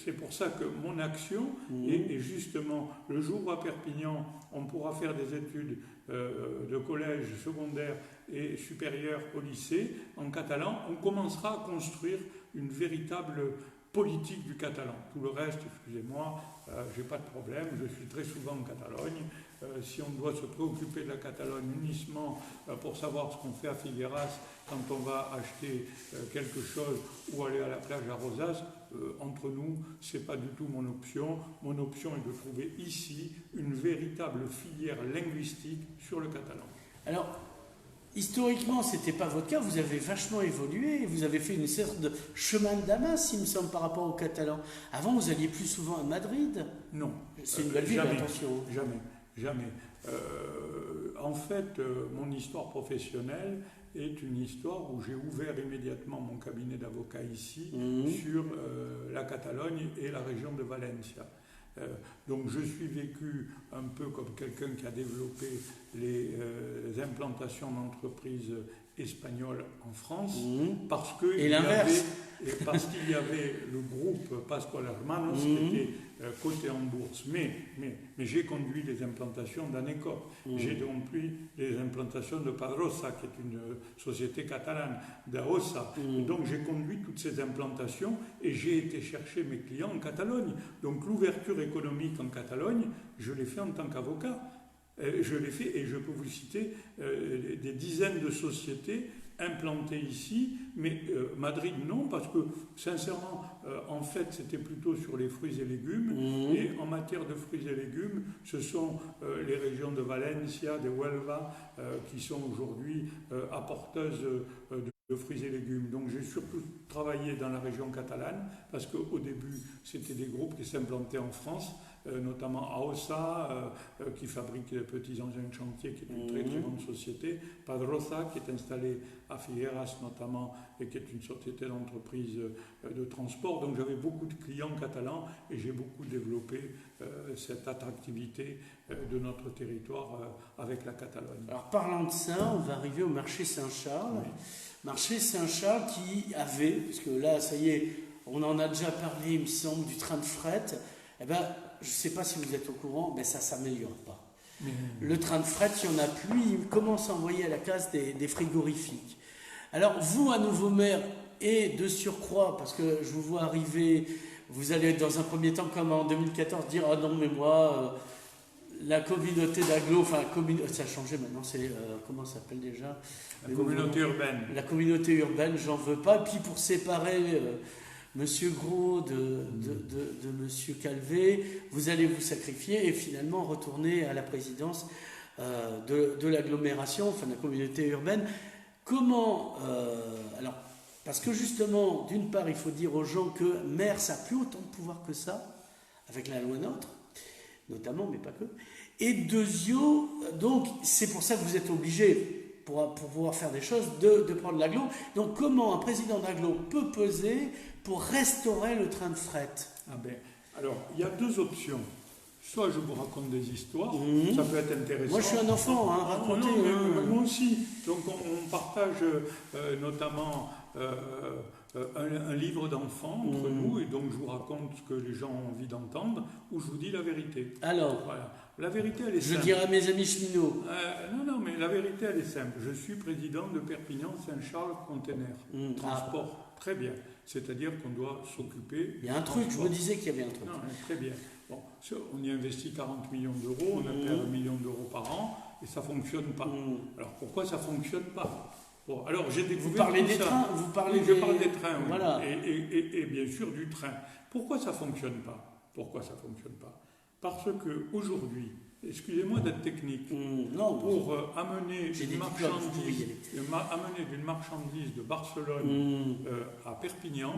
c'est pour ça que mon action est justement, le jour où à Perpignan, on pourra faire des études de collège, secondaire et supérieur au lycée, en catalan, on commencera à construire une véritable politique du catalan. Tout le reste, excusez-moi, j'ai pas de problème, je suis très souvent en Catalogne. Si on doit se préoccuper de la Catalogne uniquement pour savoir ce qu'on fait à Figueras quand on va acheter quelque chose ou aller à la plage à Rosas, entre nous, c'est pas du tout mon option. Mon option est de trouver ici une véritable filière linguistique sur le catalan. Alors, historiquement, ce n'était pas votre cas, vous avez vachement évolué, vous avez fait une sorte de chemin de Damas, il me semble, par rapport au catalan. Avant, vous alliez plus souvent à Madrid. Non. C'est une belle ville, attention. Jamais. En fait, mon histoire professionnelle est une histoire où j'ai ouvert immédiatement mon cabinet d'avocat ici sur la Catalogne et la région de Valencia. Donc je suis vécu un peu comme quelqu'un qui a développé les implantations d'entreprises espagnoles en France, parce qu'il y avait le groupe Pascual Hermanos qui était coté en bourse. Mais j'ai conduit les implantations d'Anecop, j'ai conduit les implantations de Padrosa, qui est une société catalane, d'Aosa. Donc j'ai conduit toutes ces implantations et j'ai été chercher mes clients en Catalogne. Donc l'ouverture économique en Catalogne, je l'ai fait en tant qu'avocat. Je l'ai fait et je peux vous citer des dizaines de sociétés implantées ici, mais Madrid non, parce que sincèrement, en fait, c'était plutôt sur les fruits et légumes. Et en matière de fruits et légumes, ce sont les régions de Valencia, de Huelva, qui sont aujourd'hui apporteuses de fruits et légumes. Donc j'ai surtout travaillé dans la région catalane, parce qu'au début, c'était des groupes qui s'implantaient en France, notamment AOSA, qui fabrique des petits engins de chantier, qui est une très très grande société, Padrosa, qui est installée à Figueras notamment, et qui est une société d'entreprise de transport. Donc j'avais beaucoup de clients catalans, et j'ai beaucoup développé cette attractivité de notre territoire avec la Catalogne. Alors parlant de ça, on va arriver au marché Saint-Charles. Oui. Marché Saint-Charles qui avait, parce que là, ça y est, on en a déjà parlé, il me semble, du train de fret. Eh ben, je ne sais pas si vous êtes au courant, mais ça ne s'améliore pas. Le train de fret, il n'y en a plus, il commence à envoyer à la case des frigorifiques. Alors, vous, à nouveau maire, et de surcroît, parce que je vous vois arriver, vous allez dans un premier temps, comme en 2014, dire « Ah non, mais moi, la communauté d'agglo, enfin, ça a changé maintenant, c'est, comment ça s'appelle déjà ? La communauté urbaine. La communauté urbaine, j'en veux pas. Et puis pour séparer Monsieur Gros, de Monsieur Calvé, vous allez vous sacrifier et finalement retourner à la présidence de l'agglomération, enfin de la communauté urbaine. Comment alors, parce que justement, d'une part, il faut dire aux gens que maire, ça n'a plus autant de pouvoir que ça, avec la loi NOTRe, notamment, mais pas que. Et deuxièmement, donc c'est pour ça que vous êtes obligé, pour pouvoir faire des choses, de prendre l'agglo. Donc comment un président d'agglo peut peser pour restaurer le train de fret? Alors, il y a deux options. Soit je vous raconte des histoires, ça peut être intéressant. Moi je suis un enfant, raconter. Moi aussi. Donc on partage notamment un livre d'enfant entre nous, et donc je vous raconte ce que les gens ont envie d'entendre, ou je vous dis la vérité. Alors, voilà. La vérité, elle est simple. Je dirais à mes amis cheminots. Non, mais la vérité, elle est simple. Je suis président de Perpignan-Saint-Charles Container. Transport, très bien. C'est-à-dire qu'on doit s'occuper. Il y a un truc, je me disais qu'il y avait un truc. Non, très bien. Bon, on y investit 40 millions d'euros, on a perdu 1 million d'euros par an, et ça ne fonctionne pas. Alors pourquoi ça ne fonctionne pas? Bon, alors j'ai découvert. Vous parlez des trains, je parle des trains, oui. Voilà. Et bien sûr du train. Pourquoi ça ne fonctionne pas? Pourquoi ça ne fonctionne pas? Parce qu'aujourd'hui, excusez-moi d'être technique, pour amener d'une marchandise de Barcelone à Perpignan,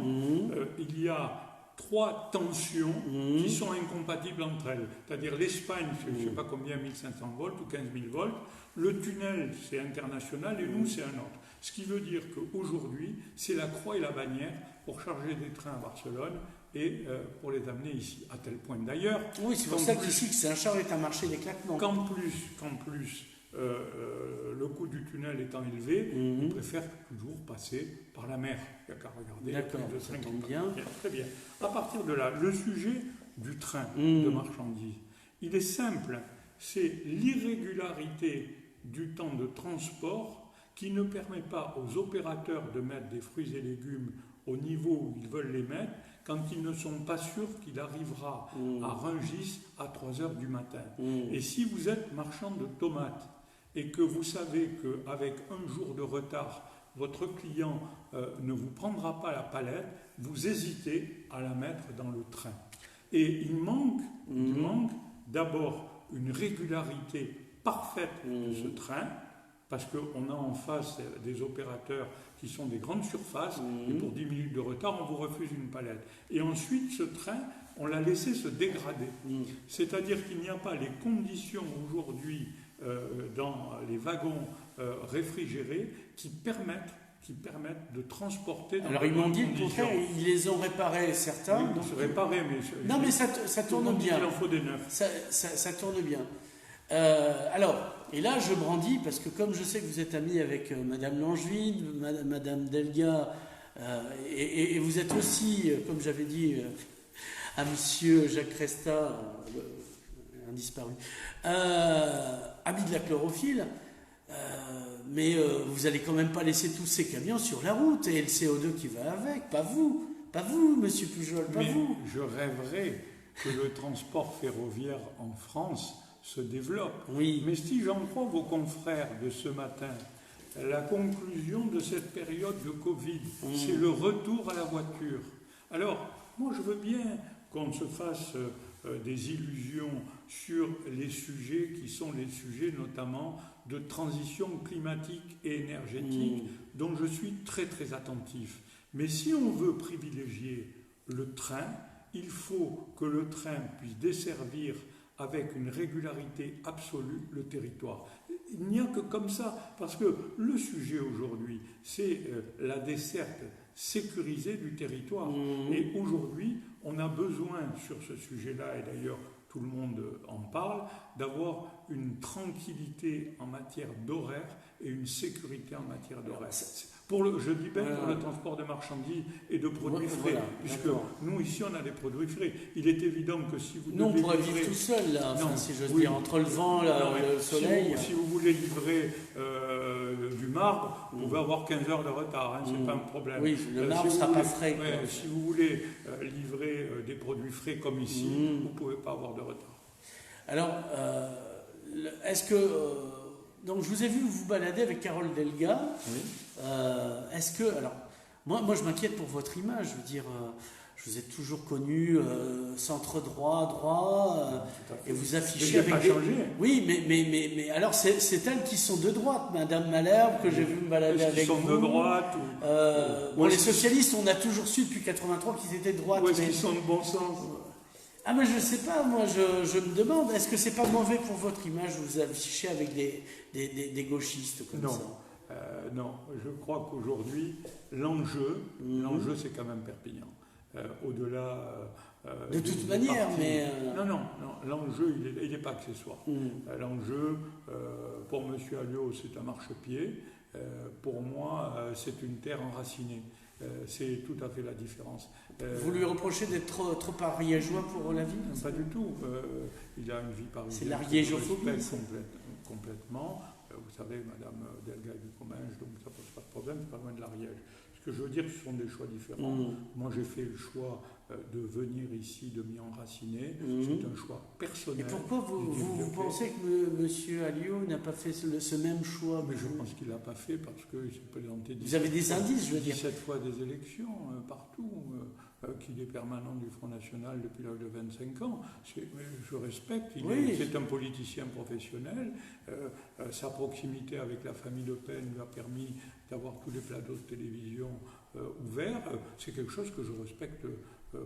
il y a 3 tensions qui sont incompatibles entre elles. C'est-à-dire l'Espagne, je ne sais pas combien, 1500 volts ou 15 000 volts. Le tunnel, c'est international et nous, c'est un autre. Ce qui veut dire qu'aujourd'hui, c'est la croix et la bannière pour charger des trains à Barcelone et pour les amener ici. À tel point d'ailleurs... Oui, c'est pour ça qu'ici, que Saint-Charles est un marché d'éclatement. Qu'en plus le coût du tunnel étant élevé, on préfère toujours passer par la mer. Il n'y a qu'à regarder. D'accord, ça tombe bien. Très bien. À partir de là, le sujet du train de marchandises, il est simple. C'est l'irrégularité du temps de transport qui ne permet pas aux opérateurs de mettre des fruits et légumes au niveau où ils veulent les mettre quand ils ne sont pas sûrs qu'il arrivera à Rungis à 3 heures du matin. Et si vous êtes marchand de tomates et que vous savez qu'avec un jour de retard, votre client ne vous prendra pas la palette, vous hésitez à la mettre dans le train. Et il manque d'abord une régularité parfaite de ce train, parce qu'on a en face des opérateurs qui sont des grandes surfaces, et pour 10 minutes de retard, on vous refuse une palette. Et ensuite, ce train, on l'a laissé se dégrader. C'est-à-dire qu'il n'y a pas les conditions aujourd'hui dans les wagons réfrigérés qui permettent de transporter... Alors ils m'ont dit le contraire, ils les ont réparés certains. Oui, donc, réparés, mais... Non, mais ça tourne bien. Il en faut des neufs. Ça tourne bien. Alors, et là je brandis, parce que comme je sais que vous êtes ami avec Madame Langevin, Madame Delga, et vous êtes aussi, comme j'avais dit à Monsieur Jacques Cresta, indisparu, ami de la chlorophylle, mais vous allez quand même pas laisser tous ces camions sur la route et le CO2 qui va avec, pas vous, Monsieur Pujol, pas vous. Je rêverais que le transport ferroviaire en France se développe. Oui. Mais si j'en crois vos confrères de ce matin, la conclusion de cette période de Covid, c'est le retour à la voiture. Alors, moi je veux bien qu'on se fasse des illusions sur les sujets qui sont les sujets notamment de transition climatique et énergétique, dont je suis très très attentif. Mais si on veut privilégier le train, il faut que le train puisse desservir avec une régularité absolue le territoire. Il n'y a que comme ça, parce que le sujet aujourd'hui, c'est la desserte sécurisée du territoire. Et aujourd'hui, on a besoin sur ce sujet-là, et d'ailleurs tout le monde en parle, d'avoir une tranquillité en matière d'horaire et une sécurité en matière d'horaire. Je dis bien pour le transport de marchandises et de produits frais, puisque nous ici on a des produits frais. Il est évident que si vous nous on pourrait vivre tout seul là, si j'ose dire, entre le vent, le soleil. Si vous voulez livrer du marbre, vous pouvez avoir 15 heures de retard, c'est pas un problème. Oui, le marbre ne sera pas frais. Si vous voulez livrer des produits frais comme ici, vous ne pouvez pas avoir de retard. Alors, est-ce que... donc je vous ai vu vous balader avec Carole Delga. Oui. Est-ce que... Alors, Moi, je m'inquiète pour votre image. Je veux dire, je vous ai toujours connu centre droit, Tout à fait. et vous Mais affichez il n'a avec pas des... changé. Oui, mais alors c'est elles qui sont de droite, Madame Malherbe, que j'ai vu me balader Est-ce qu'ils avec sont vous. de droite Bon, les socialistes, on a toujours su depuis 83 qu'ils étaient de droite. Ou est-ce mais... qu'ils sont de bon sens? Ah, mais je sais pas, moi je me demande, est-ce que c'est pas mauvais pour votre image de vous afficher avec des gauchistes comme Non. ça? Non, je crois qu'aujourd'hui, l'enjeu c'est quand même Perpignan. Au-delà. De toute manière, partis. mais. Non, l'enjeu, il n'est pas accessoire. L'enjeu, pour M. Alliot, c'est un marchepied. Pour moi, c'est une terre enracinée. C'est tout à fait la différence. Vous lui reprochez d'être trop ariégeois pour la ville? Pas du tout. Il a une vie parisienne. C'est l'ariégeophobie. Complètement. Vous savez, Madame Delga du Comminges, donc ça ne pose pas de problème, c'est pas loin de l'Ariège. Ce que je veux dire, ce sont des choix différents. Moi, j'ai fait le choix de venir ici, de m'y enraciner. C'est un choix personnel. Et pourquoi vous pensez que M. Alliot n'a pas fait ce même choix? Mais je pense qu'il ne l'a pas fait parce qu'il s'est présenté. Vous avez des indices, je veux dire. 17 fois des élections partout, qu'il est permanent du Front National depuis l'âge de 25 ans. Je respecte, c'est un politicien professionnel. Sa proximité avec la famille Le Pen lui a permis d'avoir tous les plateaux de télévision ouverts. C'est quelque chose que je respecte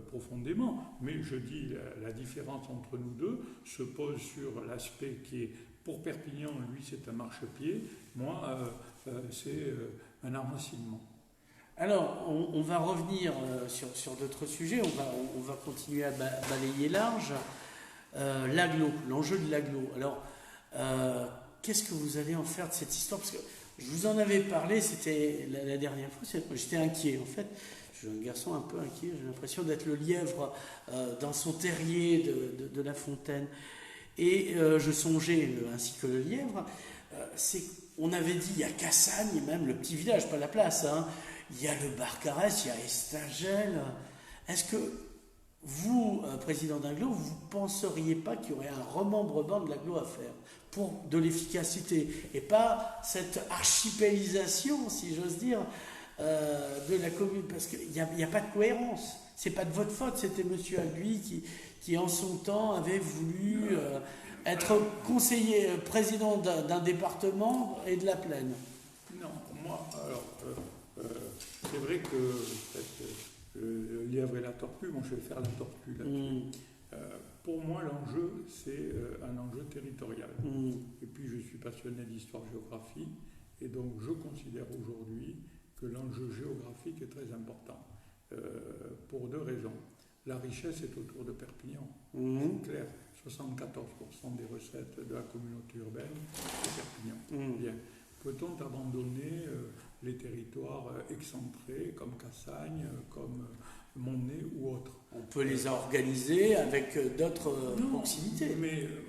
profondément. Mais je dis, la différence entre nous deux se pose sur l'aspect qui est, pour Perpignan, lui c'est un marchepied, moi c'est un enracinement. Alors, on va revenir sur d'autres sujets, on va continuer à balayer large. L'agglo, l'enjeu de l'agglo. Alors, qu'est-ce que vous allez en faire de cette histoire? Parce que je vous en avais parlé, c'était la dernière fois, j'étais inquiet en fait. Je suis un garçon un peu inquiet, j'ai l'impression d'être le lièvre dans son terrier de La Fontaine. Et je songeais, ainsi que le lièvre, on avait dit, il y a Cassagne, même le petit village, pas la place, hein. Il y a le Barcarès, il y a Estagel. Est-ce que vous, président d'Agglo, vous ne penseriez pas qu'il y aurait un remembrement de l'Agglo à faire pour de l'efficacité et pas cette archipélisation, si j'ose dire, de la commune? Parce qu'il n'y a pas de cohérence. C'est pas de votre faute, c'était M. Aguy qui en son temps avait voulu être conseiller, président d'un département et de la plaine. Non, moi, alors, c'est vrai que le lièvre et la tortue, moi je vais faire la tortue là-dessus. Pour moi, l'enjeu, c'est un enjeu territorial. Et puis, je suis passionné d'histoire-géographie, et donc je considère aujourd'hui que l'enjeu géographique est très important, pour deux raisons. La richesse est autour de Perpignan, c'est clair. 74% des recettes de la communauté urbaine, c'est Perpignan. Bien. Peut-on abandonner les territoires excentrés comme Cassagne, comme Montnay ou autres? On peut les organiser avec d'autres proximités.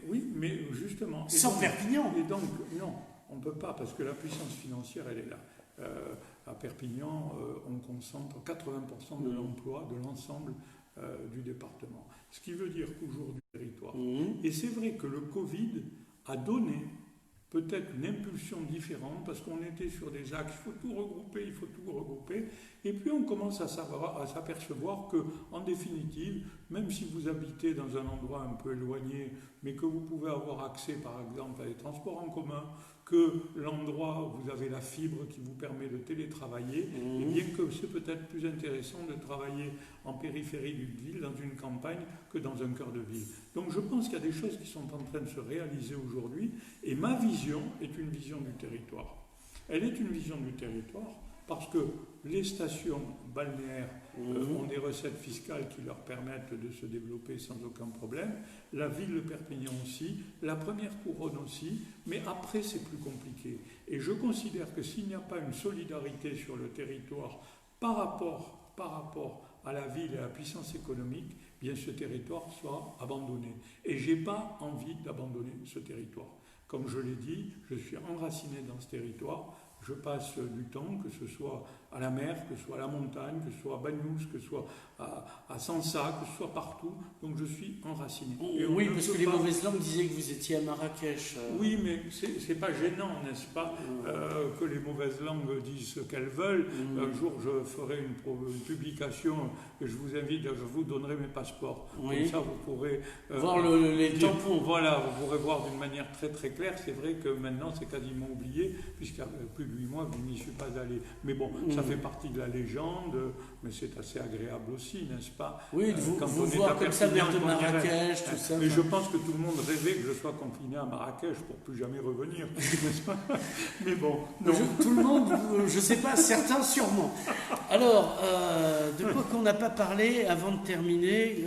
Oui, mais justement... Sans Perpignan. Et donc, non, on ne peut pas, parce que la puissance financière, elle est là. À Perpignan, on concentre 80% de l'emploi de l'ensemble du département. Ce qui veut dire qu'aujourd'hui, territoire. Et c'est vrai que le Covid a donné peut-être une impulsion différente, parce qu'on était sur des axes, il faut tout regrouper, et puis on commence à s'apercevoir que, en définitive, même si vous habitez dans un endroit un peu éloigné, mais que vous pouvez avoir accès, par exemple, à des transports en commun, que l'endroit où vous avez la fibre qui vous permet de télétravailler, et bien que c'est peut-être plus intéressant de travailler en périphérie d'une ville, dans une campagne, que dans un cœur de ville. Donc je pense qu'il y a des choses qui sont en train de se réaliser aujourd'hui, et ma vision est une vision du territoire. Elle est une vision du territoire parce que les stations balnéaires ont des recettes fiscales qui leur permettent de se développer sans aucun problème, la ville de Perpignan aussi, la première couronne aussi, mais après c'est plus compliqué. Et je considère que s'il n'y a pas une solidarité sur le territoire par rapport à la ville et à la puissance économique, bien ce territoire soit abandonné. Et je n'ai pas envie d'abandonner ce territoire. Comme je l'ai dit, je suis enraciné dans ce territoire je passe du temps, que ce soit à la mer, que ce soit à la montagne, que ce soit à Bagnous, que ce soit à Sansa, que ce soit partout. Donc je suis enraciné. Oui, parce que les mauvaises langues disaient que vous étiez à Marrakech. Oui, mais c'est pas gênant, n'est-ce pas, que les mauvaises langues disent ce qu'elles veulent. Un jour, je ferai une publication et je vous invite, je vous donnerai mes passeports. Oui. Comme ça, vous pourrez voir les tampons. Voilà, vous pourrez voir d'une manière très très claire. C'est vrai que maintenant, c'est quasiment oublié, puisqu'il y a plus de 8 mois que je n'y suis pas allé. Mais bon, ça fait partie de la légende, mais c'est assez agréable aussi, n'est-ce pas? Oui, de vous voir comme ça, maire de Marrakech, tout ça. Et je pense que tout le monde rêvait que je sois confiné à Marrakech pour plus jamais revenir, n'est-ce pas? Mais bon, non. Tout le monde, je ne sais pas, certains sûrement. Alors, de quoi qu'on n'a pas parlé avant de terminer,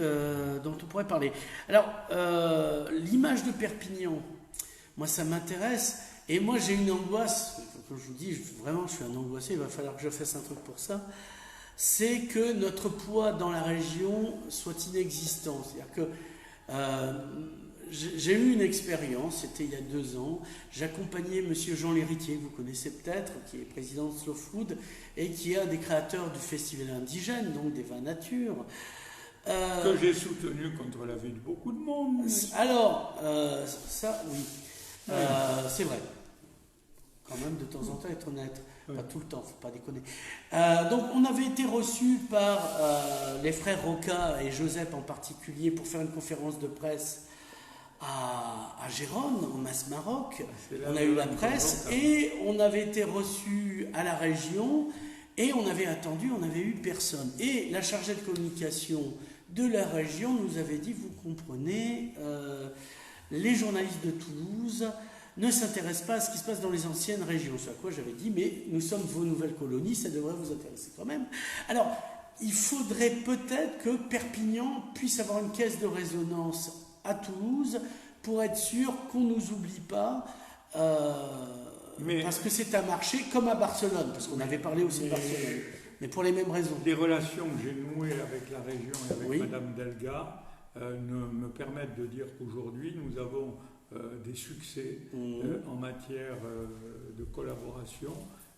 dont on pourrait parler. Alors, l'image de Perpignan, moi ça m'intéresse, et moi j'ai une angoisse, comme je vous dis, vraiment je suis un angoissé, il va falloir que je fasse un truc pour ça, c'est que notre poids dans la région soit inexistant. C'est-à-dire que j'ai eu une expérience, c'était il y a 2 ans, j'accompagnais M. Jean Lhéritier, que vous connaissez peut-être, qui est président de Slow Food, et qui est un des créateurs du festival indigène, donc des vins nature. Que j'ai soutenu contre la vie de beaucoup de monde. Alors, ça, oui, c'est vrai. Quand même, de temps en temps, être honnête. Pas tout le temps, faut pas déconner. Donc, on avait été reçus par les frères Roca et Joseph en particulier pour faire une conférence de presse à Gérone, au Mas Maroc. On a eu la presse et on avait été reçus à la région et on avait attendu, on n'avait eu personne. Et la chargée de communication de la région nous avait dit, vous comprenez, les journalistes de Toulouse ne s'intéressent pas à ce qui se passe dans les anciennes régions. C'est à quoi j'avais dit, mais nous sommes vos nouvelles colonies, ça devrait vous intéresser quand même. Alors, il faudrait peut-être que Perpignan puisse avoir une caisse de résonance à Toulouse pour être sûr qu'on ne nous oublie pas, parce que c'est un marché comme à Barcelone, parce qu'on avait parlé aussi de Barcelone, mais pour les mêmes raisons. Les relations que j'ai nouées avec la région et avec Madame Delga me permettent de dire qu'aujourd'hui nous avons des succès en matière de collaboration.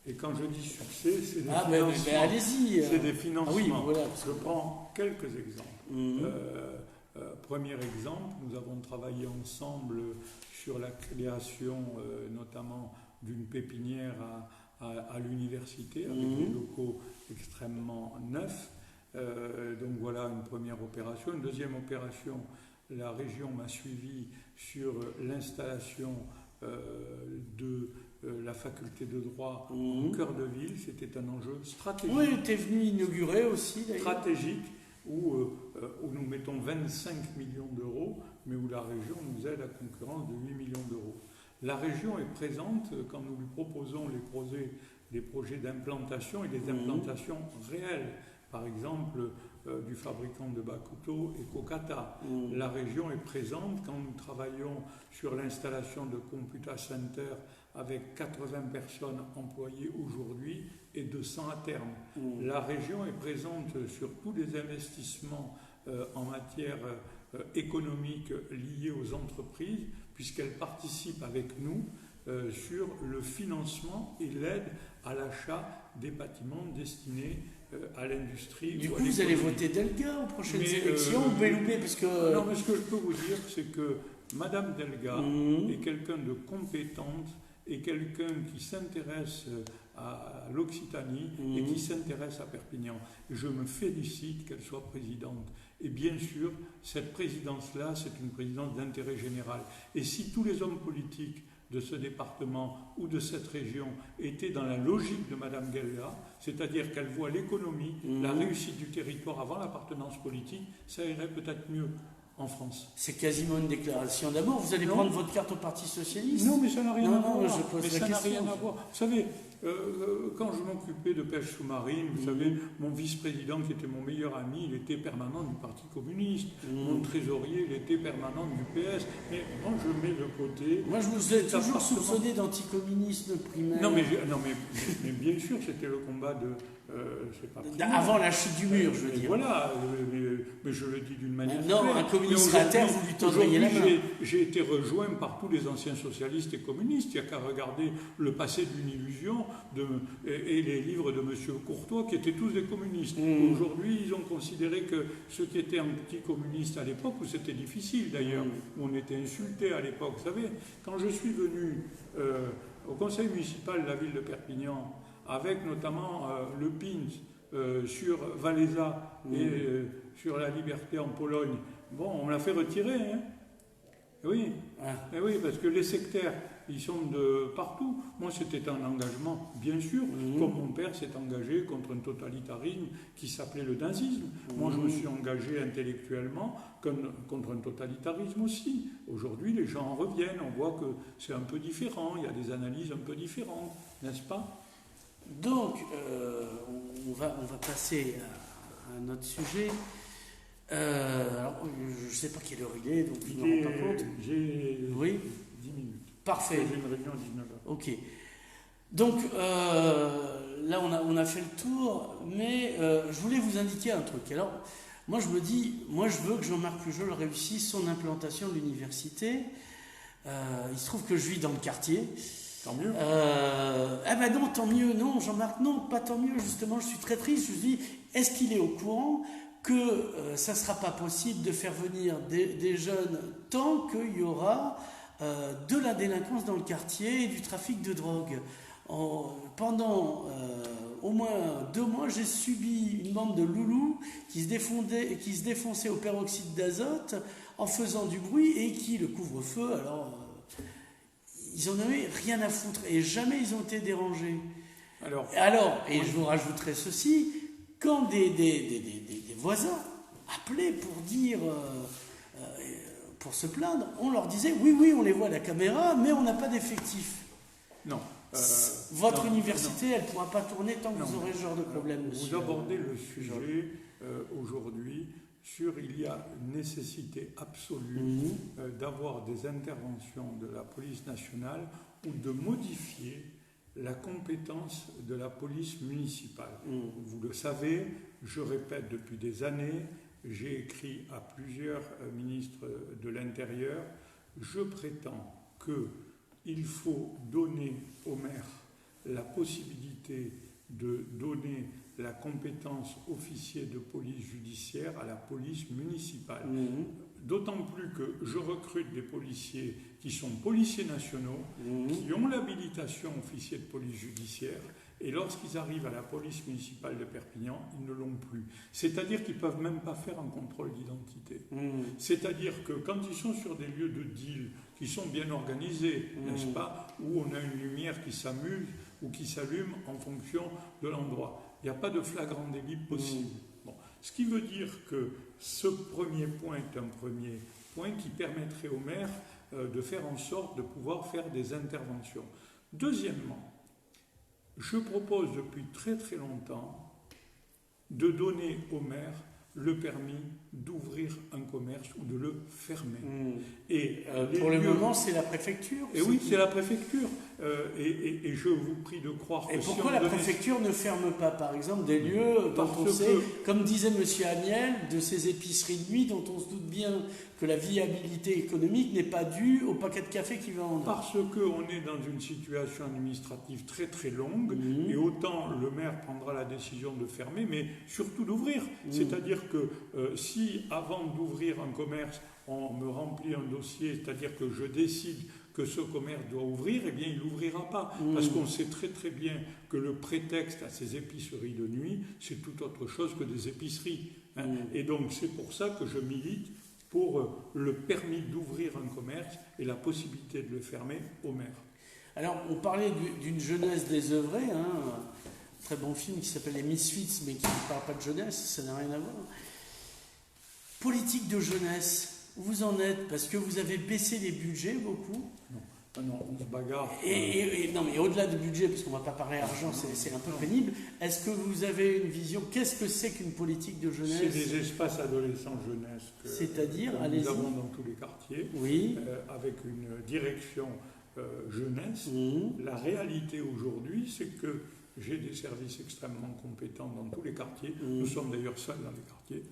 Et quand je dis succès, c'est des financements. Allez-y. C'est des financements. Ah oui, voilà, je prends quelques exemples. Premier exemple, nous avons travaillé ensemble sur la création notamment d'une pépinière à l'université avec des locaux extrêmement neufs. Donc voilà une première opération. Une deuxième opération, la région m'a suivi sur l'installation de la faculté de droit au cœur de ville. C'était un enjeu stratégique. Oui, tu es venu inaugurer aussi d'ailleurs. Stratégique où nous mettons 25 millions d'euros, mais où la région nous aide à concurrence de 8 millions d'euros. La région est présente quand nous lui proposons des projets d'implantation et des implantations réelles. Par exemple, du fabricant de bas couteaux Ecocata. La région est présente quand nous travaillons sur l'installation de Computa Center avec 80 personnes employées aujourd'hui et 200 à terme. La région est présente sur tous les investissements en matière économique liés aux entreprises, puisqu'elle participe avec nous sur le financement et l'aide à l'achat des bâtiments destinés à l'industrie. Du coup, vous allez voter Delga aux prochaines élections ou Belloubet parce que... Non, mais ce que je peux vous dire, c'est que Madame Delga est quelqu'un de compétente et quelqu'un qui s'intéresse à l'Occitanie et qui s'intéresse à Perpignan. Je me félicite qu'elle soit présidente. Et bien sûr, cette présidence-là, c'est une présidence d'intérêt général. Et si tous les hommes politiques de ce département ou de cette région étaient dans la logique de Madame Delga, c'est-à-dire qu'elle voit l'économie, la réussite du territoire avant l'appartenance politique, ça irait peut-être mieux en France. C'est quasiment une déclaration d'amour. Vous allez prendre votre carte au Parti Socialiste? Non, mais ça n'a rien à voir. Je pose la question. Vous savez, quand je m'occupais de pêche sous-marine, vous savez, mon vice-président, qui était mon meilleur ami, il était permanent du Parti communiste. Mon trésorier, il était permanent du PS. Mais moi, je mets de côté... Moi, je vous ai toujours soupçonné d'anticommunisme primaire. Non, mais bien sûr, c'était le combat de c'est pas Avant la chute du mur, je veux dire. Voilà, mais je le dis d'une manière non, claire. un communiste serait à terre, vous lui tendriez la main. J'ai été rejoint par tous les anciens socialistes et communistes. Il n'y a qu'à regarder Le passé d'une illusion et les livres de M. Courtois, qui étaient tous des communistes. Aujourd'hui, ils ont considéré que ceux qui étaient anticommunistes à l'époque, où c'était difficile d'ailleurs, où on était insulté à l'époque. Vous savez, quand je suis venu au conseil municipal de la ville de Perpignan, avec notamment Le Pins sur Valéza et sur la liberté en Pologne, bon, on me l'a fait retirer, hein. Oui, et oui, parce que les sectaires, ils sont de partout. Moi, c'était un engagement, bien sûr, comme mon père s'est engagé contre un totalitarisme qui s'appelait le nazisme. Moi, je me suis engagé intellectuellement contre un totalitarisme aussi. Aujourd'hui, les gens en reviennent, on voit que c'est un peu différent, il y a des analyses un peu différentes, n'est-ce pas ? Donc, on va passer à un autre sujet. Alors, je ne sais pas quelle heure il est, donc je ne me rends pas compte. J'ai 10 minutes. Parfait. J'ai une réunion à 19h. Ok. Donc, là, on a fait le tour, mais je voulais vous indiquer un truc. Alors, moi, je me dis, je veux que Jean-Marc Pujol réussisse son implantation de l'université. Il se trouve que je vis dans le quartier. Tant mieux. Non, tant mieux. Non, Jean-Marc, non, pas tant mieux. Justement, je suis très triste. Je me dis, est-ce qu'il est au courant que ça ne sera pas possible de faire venir des jeunes tant qu'il y aura de la délinquance dans le quartier et du trafic de drogue. Pendant au moins 2 mois, j'ai subi une bande de loulous qui se défonçaient au peroxyde d'azote en faisant du bruit et qui, le couvre-feu, alors... ils n'en avaient rien à foutre et jamais ils ont été dérangés. Alors, et je vous rajouterai ceci, quand des voisins appelaient pour dire, pour se plaindre, on leur disait oui, on les voit à la caméra, mais on n'a pas d'effectif. Non. Votre université, elle ne pourra pas tourner tant que vous aurez ce genre de problème. Vous abordez le sujet aujourd'hui. Il y a une nécessité absolue d'avoir des interventions de la police nationale ou de modifier la compétence de la police municipale. Vous le savez, je répète depuis des années, j'ai écrit à plusieurs ministres de l'Intérieur, je prétends qu'il faut donner aux maires la possibilité de donner la compétence officier de police judiciaire à la police municipale. D'autant plus que je recrute des policiers qui sont policiers nationaux, qui ont l'habilitation officier de police judiciaire, et lorsqu'ils arrivent à la police municipale de Perpignan, ils ne l'ont plus. C'est-à-dire qu'ils ne peuvent même pas faire un contrôle d'identité. C'est-à-dire que quand ils sont sur des lieux de deal, qui sont bien organisés, n'est-ce pas, où on a une lumière qui s'amuse ou qui s'allume en fonction de l'endroit, il n'y a pas de flagrant délit possible. Bon. Ce qui veut dire que ce premier point est un premier point qui permettrait aux maires de faire en sorte de pouvoir faire des interventions. Deuxièmement, je propose depuis très très longtemps de donner aux maires le permis d'ouvrir un commerce ou de le fermer. Et pour le moment, c'est la préfecture. Et oui, c'est la préfecture. Et je vous prie de croire que... Et pourquoi la préfecture ne ferme pas, par exemple, des lieux dont on sait, comme disait M. Amiel, de ces épiceries de nuit dont on se doute bien que la viabilité économique n'est pas due au paquet de café qui va en avoir. Parce qu'on est dans une situation administrative très très longue, et autant le maire prendra la décision de fermer, mais surtout d'ouvrir. C'est-à-dire que si avant d'ouvrir un commerce, on me remplit un dossier, c'est-à-dire que je décide que ce commerce doit ouvrir, eh bien il n'ouvrira pas. Parce qu'on sait très très bien que le prétexte à ces épiceries de nuit, c'est tout autre chose que des épiceries. Et donc c'est pour ça que je milite pour le permis d'ouvrir un commerce et la possibilité de le fermer au maire. Alors on parlait d'une jeunesse désœuvrée, un très bon film qui s'appelle Les Misfits, mais qui ne parle pas de jeunesse, ça n'a rien à voir. Politique de jeunesse, où vous en êtes? Parce que vous avez baissé les budgets beaucoup. Non, on se bagarre. Non, mais au-delà du budget, parce qu'on ne va pas parler argent, c'est un peu pénible. Est-ce que vous avez une vision? Qu'est-ce que c'est qu'une politique de jeunesse? C'est des espaces adolescents jeunesse c'est-à-dire, que nous avons dans tous les quartiers, avec une direction jeunesse. La réalité aujourd'hui, c'est que j'ai des services extrêmement compétents dans tous les quartiers. Nous sommes d'ailleurs seuls dans les quartiers.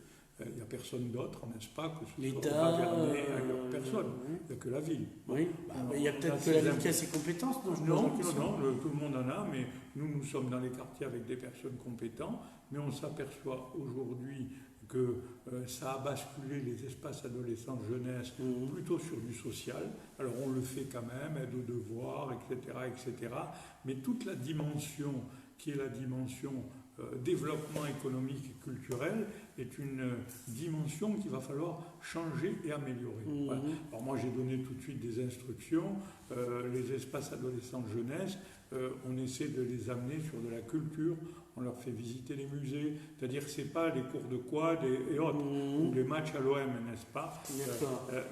Il n'y a personne d'autre, n'est-ce pas, que ce soit Auvergnat, ailleurs, personne. Il n'y a que la ville. Oui, il y a peut-être que la ville qui a ses compétences. Non, tout le monde en a, mais nous sommes dans les quartiers avec des personnes compétentes, mais on s'aperçoit aujourd'hui que ça a basculé les espaces adolescents-jeunesse plutôt sur du social. Alors on le fait quand même, aide aux devoirs, etc. Mais toute la dimension qui est la dimension développement économique et culturel est une dimension qu'il va falloir changer et améliorer. Voilà. Alors moi j'ai donné tout de suite des instructions, les espaces adolescents-jeunesse, on essaie de les amener sur de la culture, on leur fait visiter les musées, c'est-à-dire que ce n'est pas les cours de quad et autres, ou les matchs à l'OM, n'est-ce pas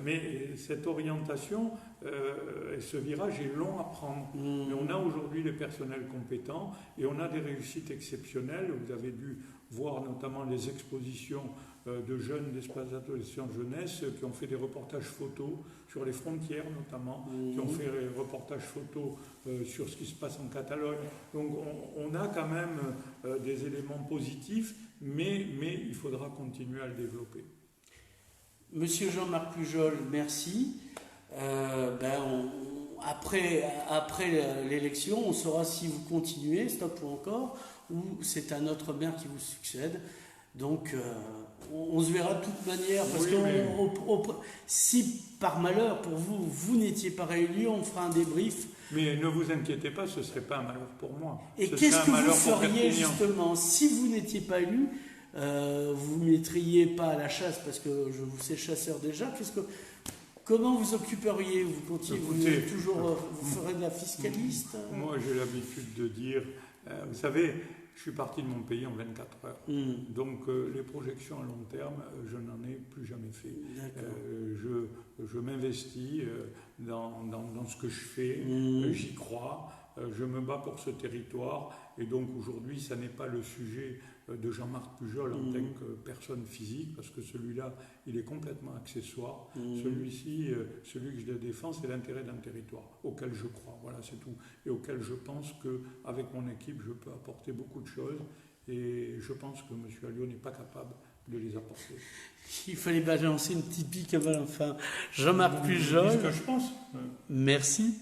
mais cette orientation et ce virage est long à prendre. Mais on a aujourd'hui les personnels compétents et on a des réussites exceptionnelles. Vous avez dû voir notamment les expositions de jeunes d'espace adolescents jeunesse qui ont fait des reportages photos sur les frontières notamment, qui ont fait des reportages photos sur ce qui se passe en Catalogne. Donc on a quand même des éléments positifs, mais il faudra continuer à le développer. Monsieur Jean-Marc Pujol, merci. Après l'élection, on saura si vous continuez, stop ou encore, ou c'est un autre maire qui vous succède. Donc, on se verra de toute manière, parce que si par malheur pour vous, vous n'étiez pas réélu, on fera un débrief. Mais ne vous inquiétez pas, ce ne serait pas un malheur pour moi. Et qu'est-ce que vous feriez justement si vous n'étiez pas élu? Vous ne mettriez pas à la chasse, parce que je vous sais chasseur déjà. Comment vous occuperiez? Vous continuez vous ferez de la fiscaliste? Moi, j'ai l'habitude de dire, vous savez, je suis parti de mon pays en 24 heures. Donc, les projections à long terme, je n'en ai plus jamais fait. Je m'investis dans ce que je fais, j'y crois, je me bats pour ce territoire. Et donc, aujourd'hui, ça n'est pas le sujet de Jean-Marc Pujol en tant que personne physique, parce que celui-là, il est complètement accessoire. Celui-ci, celui que je défends, c'est l'intérêt d'un territoire auquel je crois. Voilà, c'est tout. Et auquel je pense qu'avec mon équipe, je peux apporter beaucoup de choses. Et je pense que M. Alliot n'est pas capable de les apporter. Il fallait balancer une petite pique avant la fin. Jean-Marc Pujol. C'est ce que je pense. Merci.